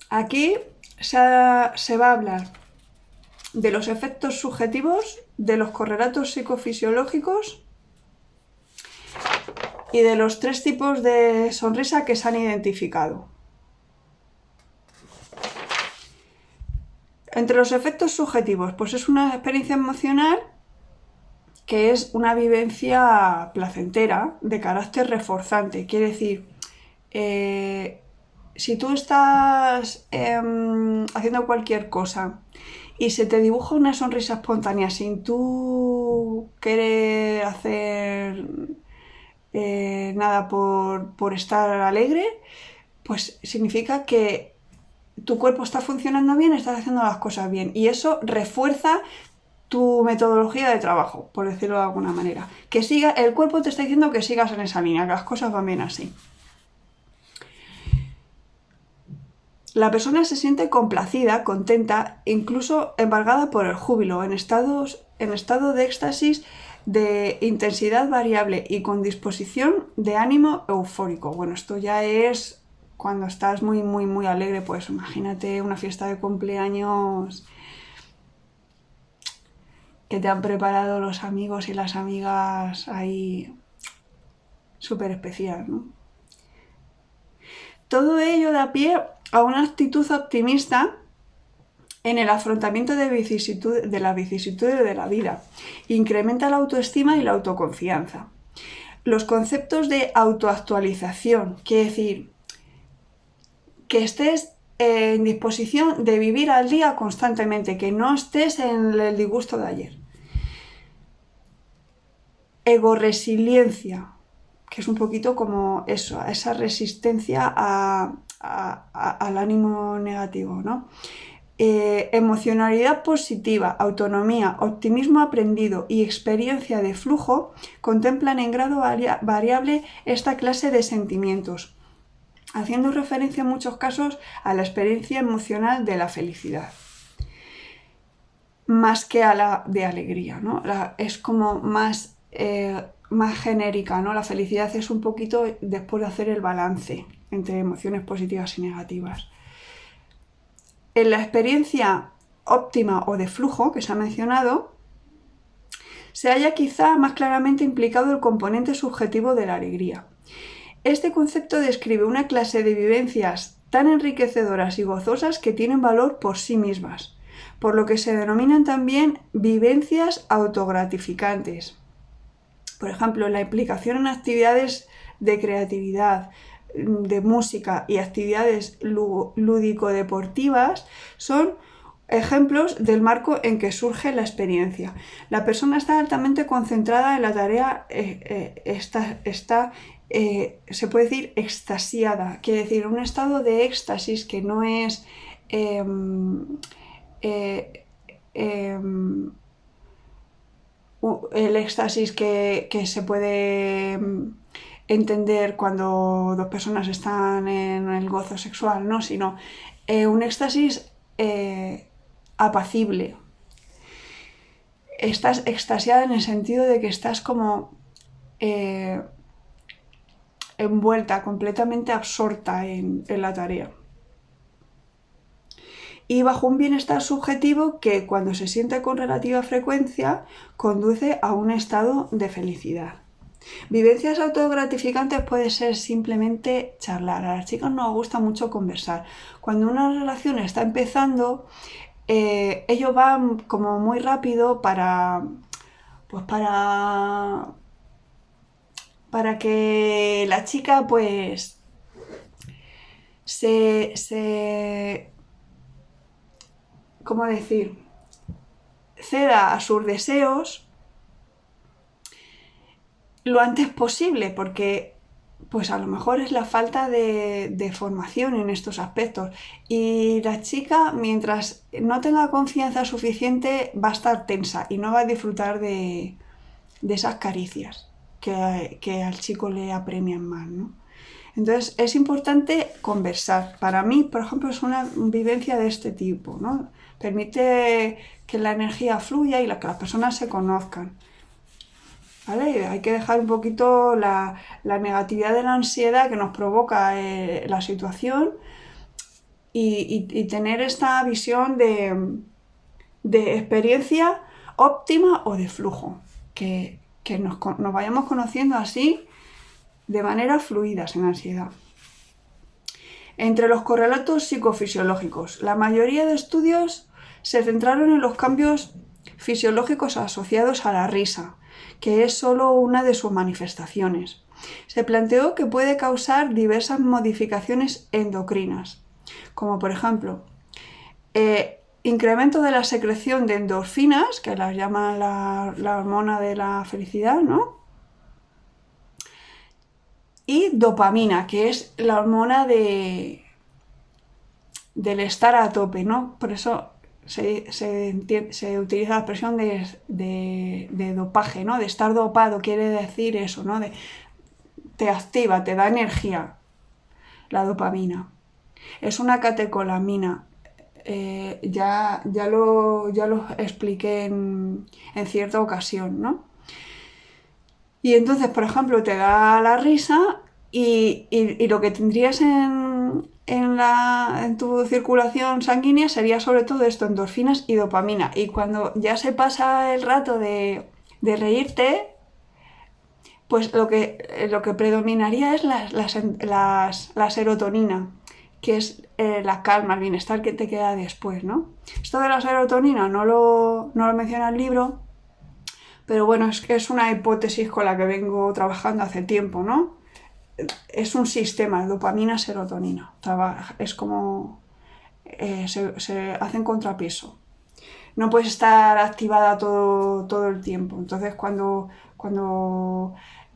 Aquí se va a hablar de los efectos subjetivos, de los correlatos psicofisiológicos y de los 3 tipos de sonrisa que se han identificado. Entre los efectos subjetivos, pues es una experiencia emocional que es una vivencia placentera de carácter reforzante. Quiere decir, si tú estás haciendo cualquier cosa y se te dibuja una sonrisa espontánea sin tú querer hacer nada por estar alegre, pues significa que tu cuerpo está funcionando bien, estás haciendo las cosas bien, y eso refuerza tu metodología de trabajo, por decirlo de alguna manera. El cuerpo te está diciendo que sigas en esa línea, que las cosas van bien así. La persona se siente complacida, contenta, incluso embargada por el júbilo, en estado de éxtasis de intensidad variable y con disposición de ánimo eufórico. Bueno, esto ya es cuando estás muy, muy, muy alegre. Pues imagínate una fiesta de cumpleaños que te han preparado los amigos y las amigas ahí, súper especial, ¿no? Todo ello da pie a una actitud optimista en el afrontamiento de las vicisitudes de la vida. Incrementa la autoestima y la autoconfianza. Los conceptos de autoactualización, quiere decir que estés en disposición de vivir al día constantemente, que no estés en el disgusto de ayer. Egoresiliencia, que es un poquito como eso, esa resistencia al ánimo negativo, ¿no? Emocionalidad positiva, autonomía, optimismo aprendido y experiencia de flujo contemplan en grado variable esta clase de sentimientos, haciendo referencia en muchos casos a la experiencia emocional de la felicidad, más que a la de alegría, ¿no? Es como más genérica, ¿no? La felicidad es un poquito después de hacer el balance entre emociones positivas y negativas. En la experiencia óptima o de flujo que se ha mencionado, se halla quizá más claramente implicado el componente subjetivo de la alegría. Este concepto describe una clase de vivencias tan enriquecedoras y gozosas que tienen valor por sí mismas, por lo que se denominan también vivencias autogratificantes. Por ejemplo, la implicación en actividades de creatividad, de música y actividades lúdico-deportivas son ejemplos del marco en que surge la experiencia. La persona está altamente concentrada en la tarea, se puede decir extasiada, quiere decir un estado de éxtasis que no es el éxtasis que se puede entender cuando dos personas están en el gozo sexual, ¿no? Sino un éxtasis apacible. Estás extasiada en el sentido de que estás como envuelta, completamente absorta en la tarea. Y bajo un bienestar subjetivo que, cuando se siente con relativa frecuencia, conduce a un estado de felicidad. Vivencias autogratificantes puede ser simplemente charlar. A las chicas nos gusta mucho conversar. Cuando una relación está empezando, ellos van como muy rápido para que la chica pues ¿cómo decir? Ceda a sus deseos lo antes posible, porque pues a lo mejor es la falta de formación en estos aspectos, y la chica, mientras no tenga confianza suficiente, va a estar tensa y no va a disfrutar de esas caricias que al chico le apremian más, ¿no? Entonces es importante conversar. Para mí, por ejemplo, es una vivencia de este tipo, ¿no? Permite que la energía fluya y que las personas se conozcan, ¿vale? Hay que dejar un poquito la negatividad de la ansiedad que nos provoca la situación y tener esta visión de experiencia óptima o de flujo, que nos vayamos conociendo así de manera fluida, sin ansiedad. Entre los correlatos psicofisiológicos, la mayoría de estudios se centraron en los cambios fisiológicos asociados a la risa, que es solo una de sus manifestaciones. Se planteó que puede causar diversas modificaciones endocrinas, como por ejemplo, incremento de la secreción de endorfinas, que las llaman la hormona de la felicidad, ¿no? Y dopamina, que es la hormona del estar a tope, ¿no? Por eso se utiliza la expresión de dopaje, ¿no? De estar dopado, quiere decir eso, ¿no? Te activa, te da energía, la dopamina. Es una catecolamina. Ya lo expliqué en cierta ocasión, ¿no? Y entonces, por ejemplo, te da la risa y lo que tendrías en tu circulación sanguínea sería sobre todo esto, endorfinas y dopamina. Y cuando ya se pasa el rato de reírte, pues lo que predominaría es la serotonina, que es la calma, el bienestar que te queda después, ¿no? Esto de la serotonina no lo menciona el libro, pero bueno, es una hipótesis con la que vengo trabajando hace tiempo, ¿no? Es un sistema, dopamina, serotonina. Es como se hacen contrapeso. No puedes estar activada todo el tiempo. Entonces, cuando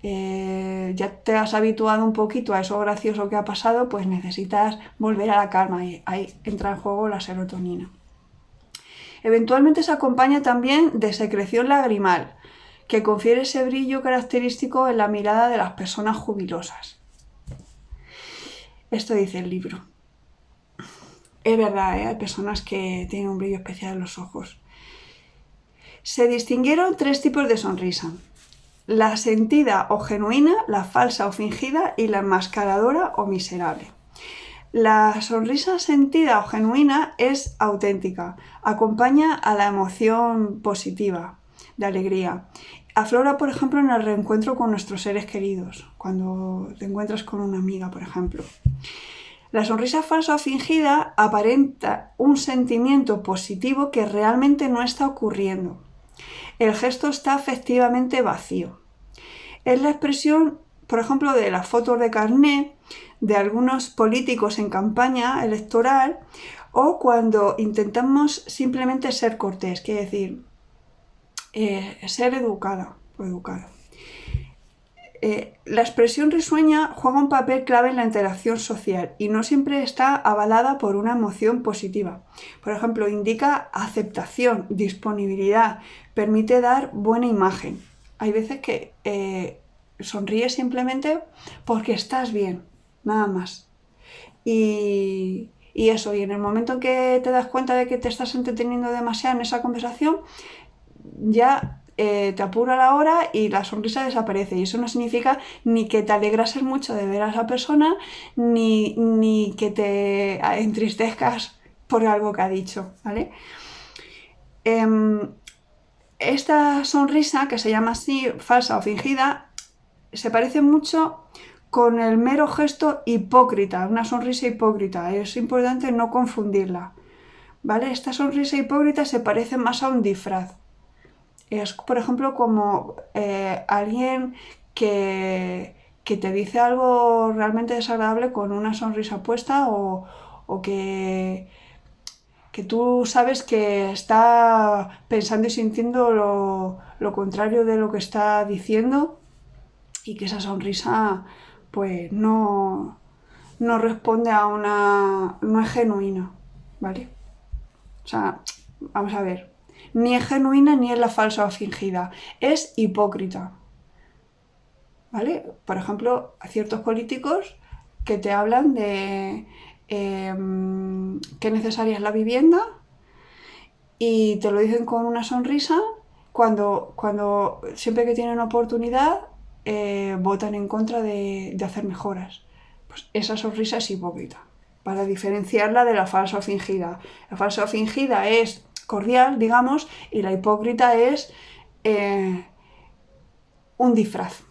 ya te has habituado un poquito a eso gracioso que ha pasado, pues necesitas volver a la calma y ahí entra en juego la serotonina. Eventualmente se acompaña también de secreción lagrimal, que confiere ese brillo característico en la mirada de las personas jubilosas. Esto dice el libro. Es verdad, hay personas que tienen un brillo especial en los ojos. Se distinguieron 3 tipos de sonrisa: la sentida o genuina, la falsa o fingida y la enmascaradora o miserable. La sonrisa sentida o genuina es auténtica, acompaña a la emoción positiva, de alegría. Aflora, por ejemplo, en el reencuentro con nuestros seres queridos, cuando te encuentras con una amiga, por ejemplo. La sonrisa falsa o fingida aparenta un sentimiento positivo que realmente no está ocurriendo. El gesto está afectivamente vacío. Es la expresión, por ejemplo, de las fotos de carné de algunos políticos en campaña electoral o cuando intentamos simplemente ser cortés, quiere decir, ser educada o educado. La expresión risueña juega un papel clave en la interacción social y no siempre está avalada por una emoción positiva. Por ejemplo, indica aceptación, disponibilidad, permite dar buena imagen. Hay veces que sonríes simplemente porque estás bien, nada más. Y eso, y en el momento en que te das cuenta de que te estás entreteniendo demasiado en esa conversación, ya te apura la hora y la sonrisa desaparece. Y eso no significa ni que te alegrases mucho de ver a esa persona, ni que te entristezcas por algo que ha dicho, ¿vale? Esta sonrisa, que se llama así, falsa o fingida, se parece mucho con el mero gesto hipócrita, una sonrisa hipócrita. Es importante no confundirla, ¿vale? Esta sonrisa hipócrita se parece más a un disfraz. Es, por ejemplo, como alguien que te dice algo realmente desagradable con una sonrisa puesta o que tú sabes que está pensando y sintiendo lo contrario de lo que está diciendo y que esa sonrisa pues no responde a no es genuina, ¿vale? O sea, vamos a ver. Ni es genuina ni es la falsa o fingida, es hipócrita, ¿vale? Por ejemplo, hay ciertos políticos que te hablan de qué necesaria es la vivienda y te lo dicen con una sonrisa cuando siempre que tienen oportunidad votan en contra de hacer mejoras. Pues esa sonrisa es hipócrita, para diferenciarla de la falsa o fingida. La falsa o fingida es cordial, digamos, y la hipócrita es un disfraz.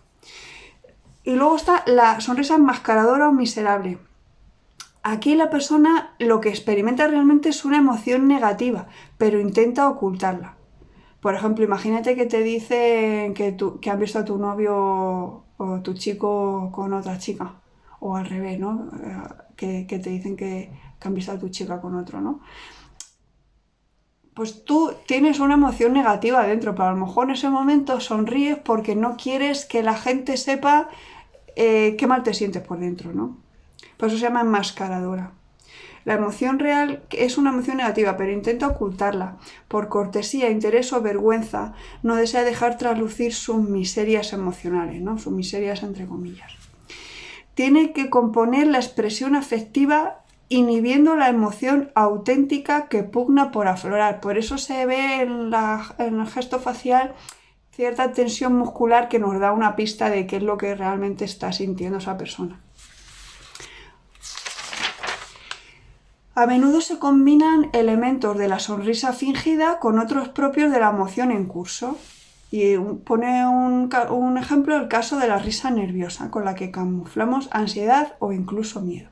Y luego está la sonrisa enmascaradora o miserable. Aquí la persona lo que experimenta realmente es una emoción negativa, pero intenta ocultarla. Por ejemplo, imagínate que te dicen que han visto a tu novio o tu chico con otra chica, o al revés, ¿no? Que te dicen que han visto a tu chica con otro, ¿no? Pues tú tienes una emoción negativa dentro, pero a lo mejor en ese momento sonríes porque no quieres que la gente sepa qué mal te sientes por dentro, ¿no? Por eso se llama enmascaradora. La emoción real es una emoción negativa, pero intenta ocultarla. Por cortesía, interés o vergüenza, no desea dejar traslucir sus miserias emocionales, ¿no? Sus miserias entre comillas. Tiene que componer la expresión afectiva inhibiendo la emoción auténtica que pugna por aflorar. Por eso se ve en el gesto facial cierta tensión muscular que nos da una pista de qué es lo que realmente está sintiendo esa persona. A menudo se combinan elementos de la sonrisa fingida con otros propios de la emoción en curso. Y pone un ejemplo el caso de la risa nerviosa, con la que camuflamos ansiedad o incluso miedo.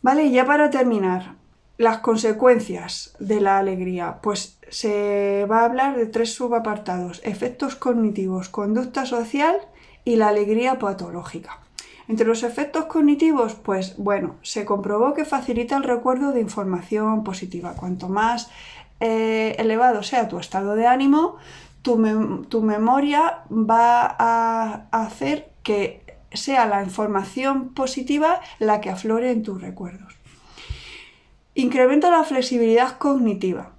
Vale, y ya para terminar, las consecuencias de la alegría. Pues se va a hablar de 3 subapartados: efectos cognitivos, conducta social y la alegría patológica. Entre los efectos cognitivos, pues bueno, se comprobó que facilita el recuerdo de información positiva. Cuanto más elevado sea tu estado de ánimo, tu memoria va a hacer que sea la información positiva la que aflore en tus recuerdos. Incrementa la flexibilidad cognitiva.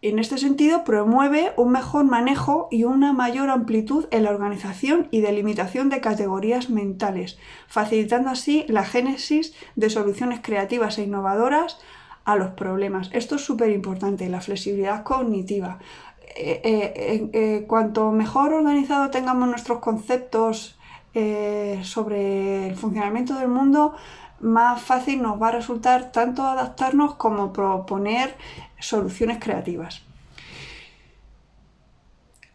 En este sentido, promueve un mejor manejo y una mayor amplitud en la organización y delimitación de categorías mentales, facilitando así la génesis de soluciones creativas e innovadoras a los problemas. Esto es súper importante, la flexibilidad cognitiva. Cuanto mejor organizado tengamos nuestros conceptos sobre el funcionamiento del mundo, más fácil nos va a resultar tanto adaptarnos como proponer soluciones creativas.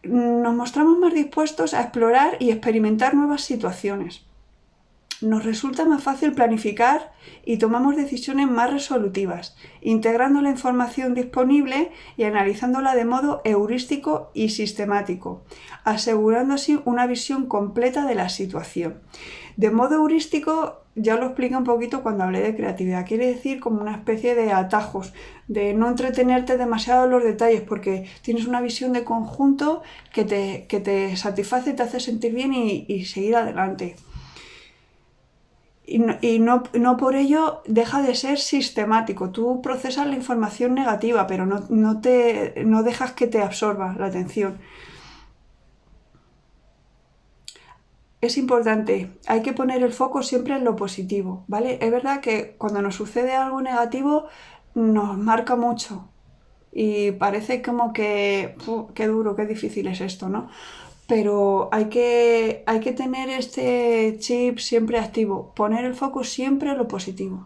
Nos mostramos más dispuestos a explorar y experimentar nuevas situaciones. Nos resulta más fácil planificar y tomamos decisiones más resolutivas, integrando la información disponible y analizándola de modo heurístico y sistemático, asegurando así una visión completa de la situación. De modo heurístico, ya lo expliqué un poquito cuando hablé de creatividad, quiere decir como una especie de atajos, de no entretenerte demasiado en los detalles, porque tienes una visión de conjunto que te satisface, te hace sentir bien y seguir adelante. Y no por ello deja de ser sistemático. Tú procesas la información negativa, pero no dejas que te absorba la atención. Es importante, hay que poner el foco siempre en lo positivo, ¿vale? Es verdad que cuando nos sucede algo negativo nos marca mucho y parece como que, qué duro, qué difícil es esto, ¿no? Pero hay que tener este chip siempre activo, poner el foco siempre en lo positivo.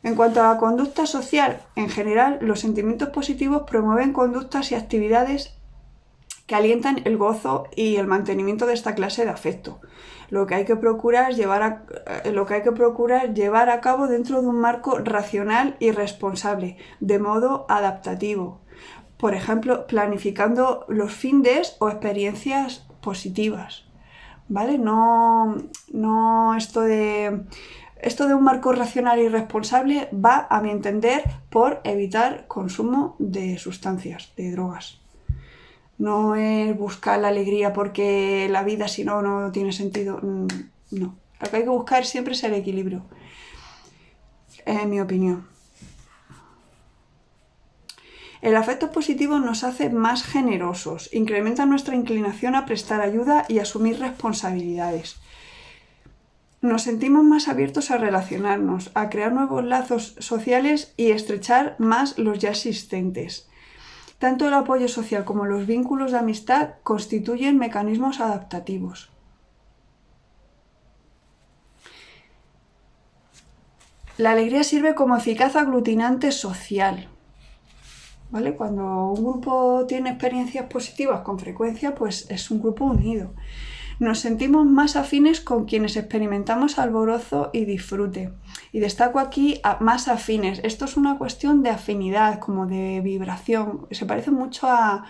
En cuanto a la conducta social, en general, los sentimientos positivos promueven conductas y actividades que alientan el gozo y el mantenimiento de esta clase de afecto. Lo que hay que procurar es llevar a cabo dentro de un marco racional y responsable, de modo adaptativo. Por ejemplo, planificando los fines o experiencias positivas, ¿vale? No esto de un marco racional y responsable va, a mi entender, por evitar consumo de sustancias, de drogas. No es buscar la alegría porque la vida si no tiene sentido. No. Lo que hay que buscar siempre es el equilibrio, en mi opinión. El afecto positivo nos hace más generosos, incrementa nuestra inclinación a prestar ayuda y asumir responsabilidades. Nos sentimos más abiertos a relacionarnos, a crear nuevos lazos sociales y estrechar más los ya existentes. Tanto el apoyo social como los vínculos de amistad constituyen mecanismos adaptativos. La alegría sirve como eficaz aglutinante social. ¿vale? Cuando un grupo tiene experiencias positivas con frecuencia, pues es un grupo unido. Nos sentimos más afines con quienes experimentamos alborozo y disfrute. Y destaco aquí más afines. Esto es una cuestión de afinidad, como de vibración. Se parece mucho a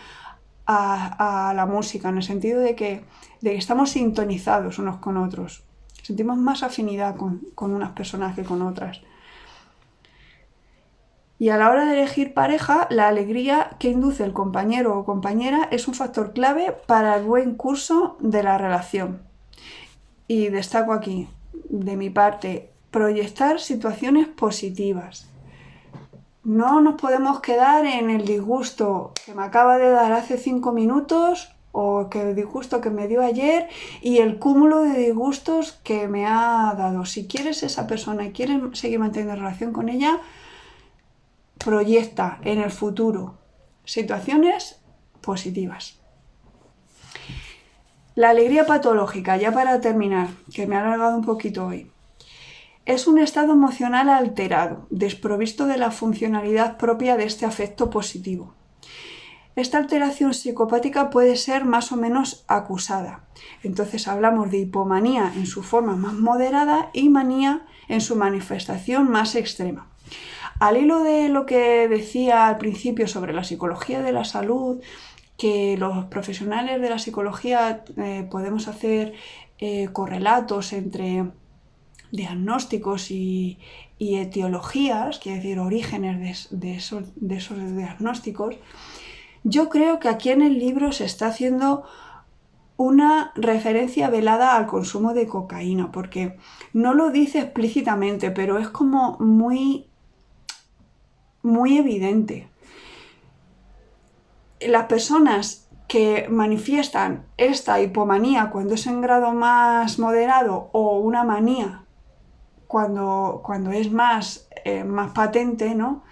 la música, en el sentido de que estamos sintonizados unos con otros. Sentimos más afinidad con unas personas que con otras. Y a la hora de elegir pareja, la alegría que induce el compañero o compañera es un factor clave para el buen curso de la relación. Y destaco aquí, de mi parte, proyectar situaciones positivas. No nos podemos quedar en el disgusto que me acaba de dar hace 5 minutos o que el disgusto que me dio ayer y el cúmulo de disgustos que me ha dado. Si quieres esa persona y quieres seguir manteniendo relación con ella, proyecta en el futuro situaciones positivas. La alegría patológica, ya para terminar, que me ha alargado un poquito hoy, es un estado emocional alterado, desprovisto de la funcionalidad propia de este afecto positivo. Esta alteración psicopática puede ser más o menos acusada. Entonces hablamos de hipomanía en su forma más moderada y manía en su manifestación más extrema. Al hilo de lo que decía al principio sobre la psicología de la salud, que los profesionales de la psicología podemos hacer correlatos entre diagnósticos y etiologías, quiere decir orígenes de esos diagnósticos, yo creo que aquí en el libro se está haciendo una referencia velada al consumo de cocaína, porque no lo dice explícitamente, pero es como muy evidente. Las personas que manifiestan esta hipomanía cuando es en grado más moderado o una manía cuando es más patente, ¿no?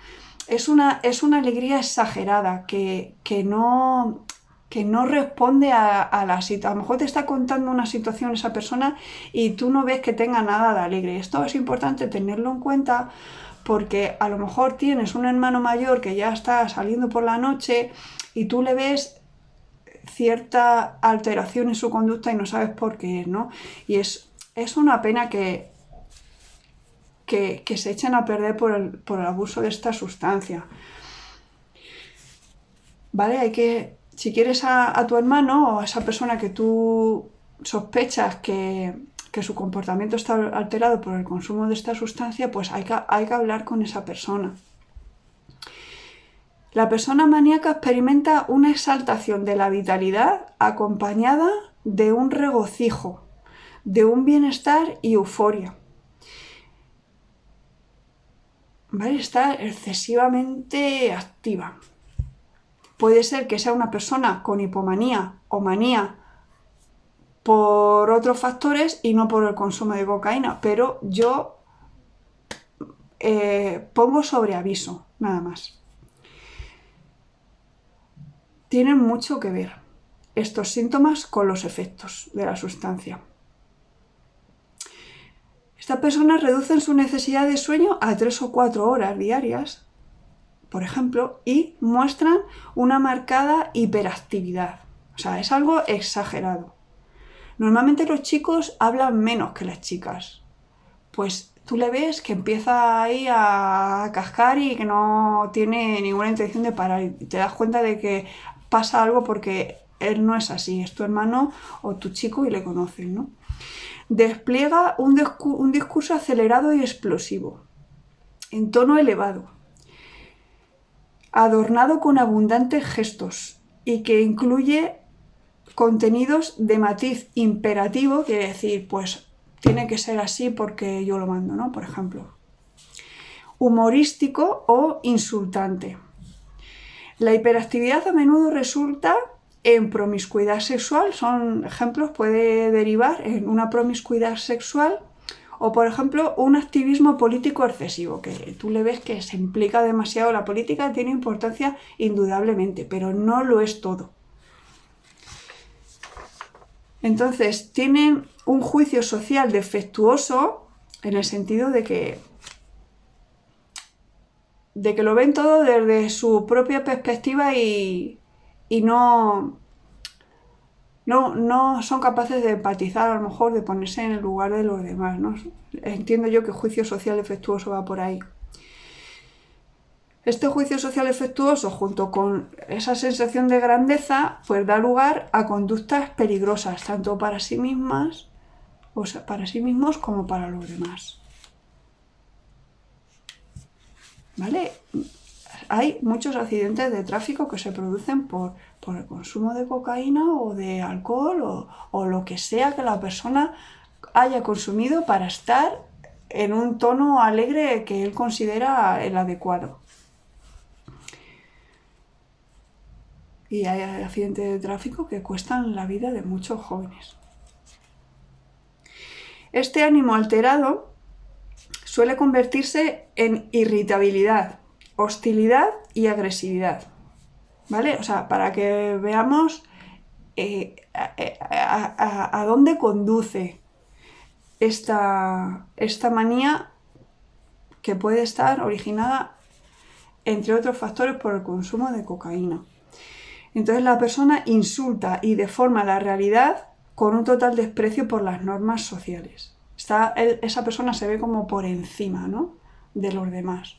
Es una alegría exagerada que no responde a la situación. A lo mejor te está contando una situación esa persona y tú no ves que tenga nada de alegre. Esto es importante tenerlo en cuenta porque a lo mejor tienes un hermano mayor que ya está saliendo por la noche y tú le ves cierta alteración en su conducta y no sabes por qué, ¿no? Y es una pena que se echen a perder por el abuso de esta sustancia. ¿Vale? Si quieres a tu hermano o a esa persona que tú sospechas que su comportamiento está alterado por el consumo de esta sustancia, pues hay que hablar con esa persona. La persona maníaca experimenta una exaltación de la vitalidad acompañada de un regocijo, de un bienestar y euforia. ¿Vale? Está excesivamente activa. Puede ser que sea una persona con hipomanía o manía por otros factores y no por el consumo de cocaína, pero yo pongo sobre aviso, nada más. Tienen mucho que ver estos síntomas con los efectos de la sustancia. Estas personas reducen su necesidad de sueño a 3 o 4 horas diarias, por ejemplo, y muestran una marcada hiperactividad. O sea, es algo exagerado. Normalmente los chicos hablan menos que las chicas. Pues tú le ves que empieza ahí a cascar y que no tiene ninguna intención de parar. Y te das cuenta de que pasa algo porque él no es así, es tu hermano o tu chico y le conocen, ¿no? Despliega un discurso acelerado y explosivo, en tono elevado, adornado con abundantes gestos y que incluye contenidos de matiz imperativo, quiere decir, pues tiene que ser así porque yo lo mando, ¿no? Por ejemplo. Humorístico o insultante. La hiperactividad a menudo resulta en promiscuidad sexual, son ejemplos, puede derivar en una promiscuidad sexual o, por ejemplo, un activismo político excesivo, que tú le ves que se implica demasiado. La política tiene importancia indudablemente, pero no lo es todo. Entonces, tienen un juicio social defectuoso en el sentido de que que lo ven todo desde su propia perspectiva y no son capaces de empatizar, a lo mejor de ponerse en el lugar de los demás, ¿no? Entiendo yo que juicio social defectuoso va por ahí. Este juicio social defectuoso, junto con esa sensación de grandeza, pues da lugar a conductas peligrosas, tanto para sí mismas, o sea, para sí mismos como para los demás. ¿Vale? Hay muchos accidentes de tráfico que se producen por el consumo de cocaína o de alcohol o lo que sea que la persona haya consumido para estar en un tono alegre que él considera el adecuado. Y hay accidentes de tráfico que cuestan la vida de muchos jóvenes. Este ánimo alterado suele convertirse en irritabilidad, hostilidad y agresividad. ¿Vale? O sea, para que veamos a dónde conduce esta manía que puede estar originada, entre otros factores, por el consumo de cocaína. Entonces la persona insulta y deforma la realidad con un total desprecio por las normas sociales. Esa persona se ve como por encima, ¿no?, de los demás.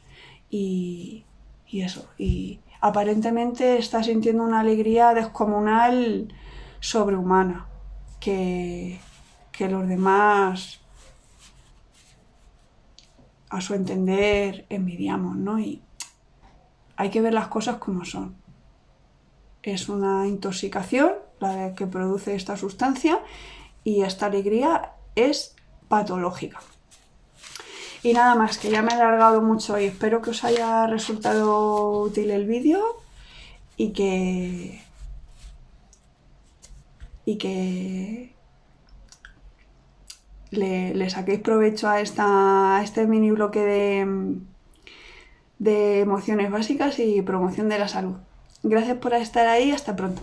Y eso. Y aparentemente está sintiendo una alegría descomunal, sobrehumana, que los demás, a su entender, envidiamos, ¿no? Y hay que ver las cosas como son. Es una intoxicación la que produce esta sustancia y esta alegría es patológica. Y nada más, que ya me he alargado mucho y espero que os haya resultado útil el vídeo y que le saquéis provecho a este mini bloque de emociones básicas y promoción de la salud. Gracias por estar ahí, hasta pronto.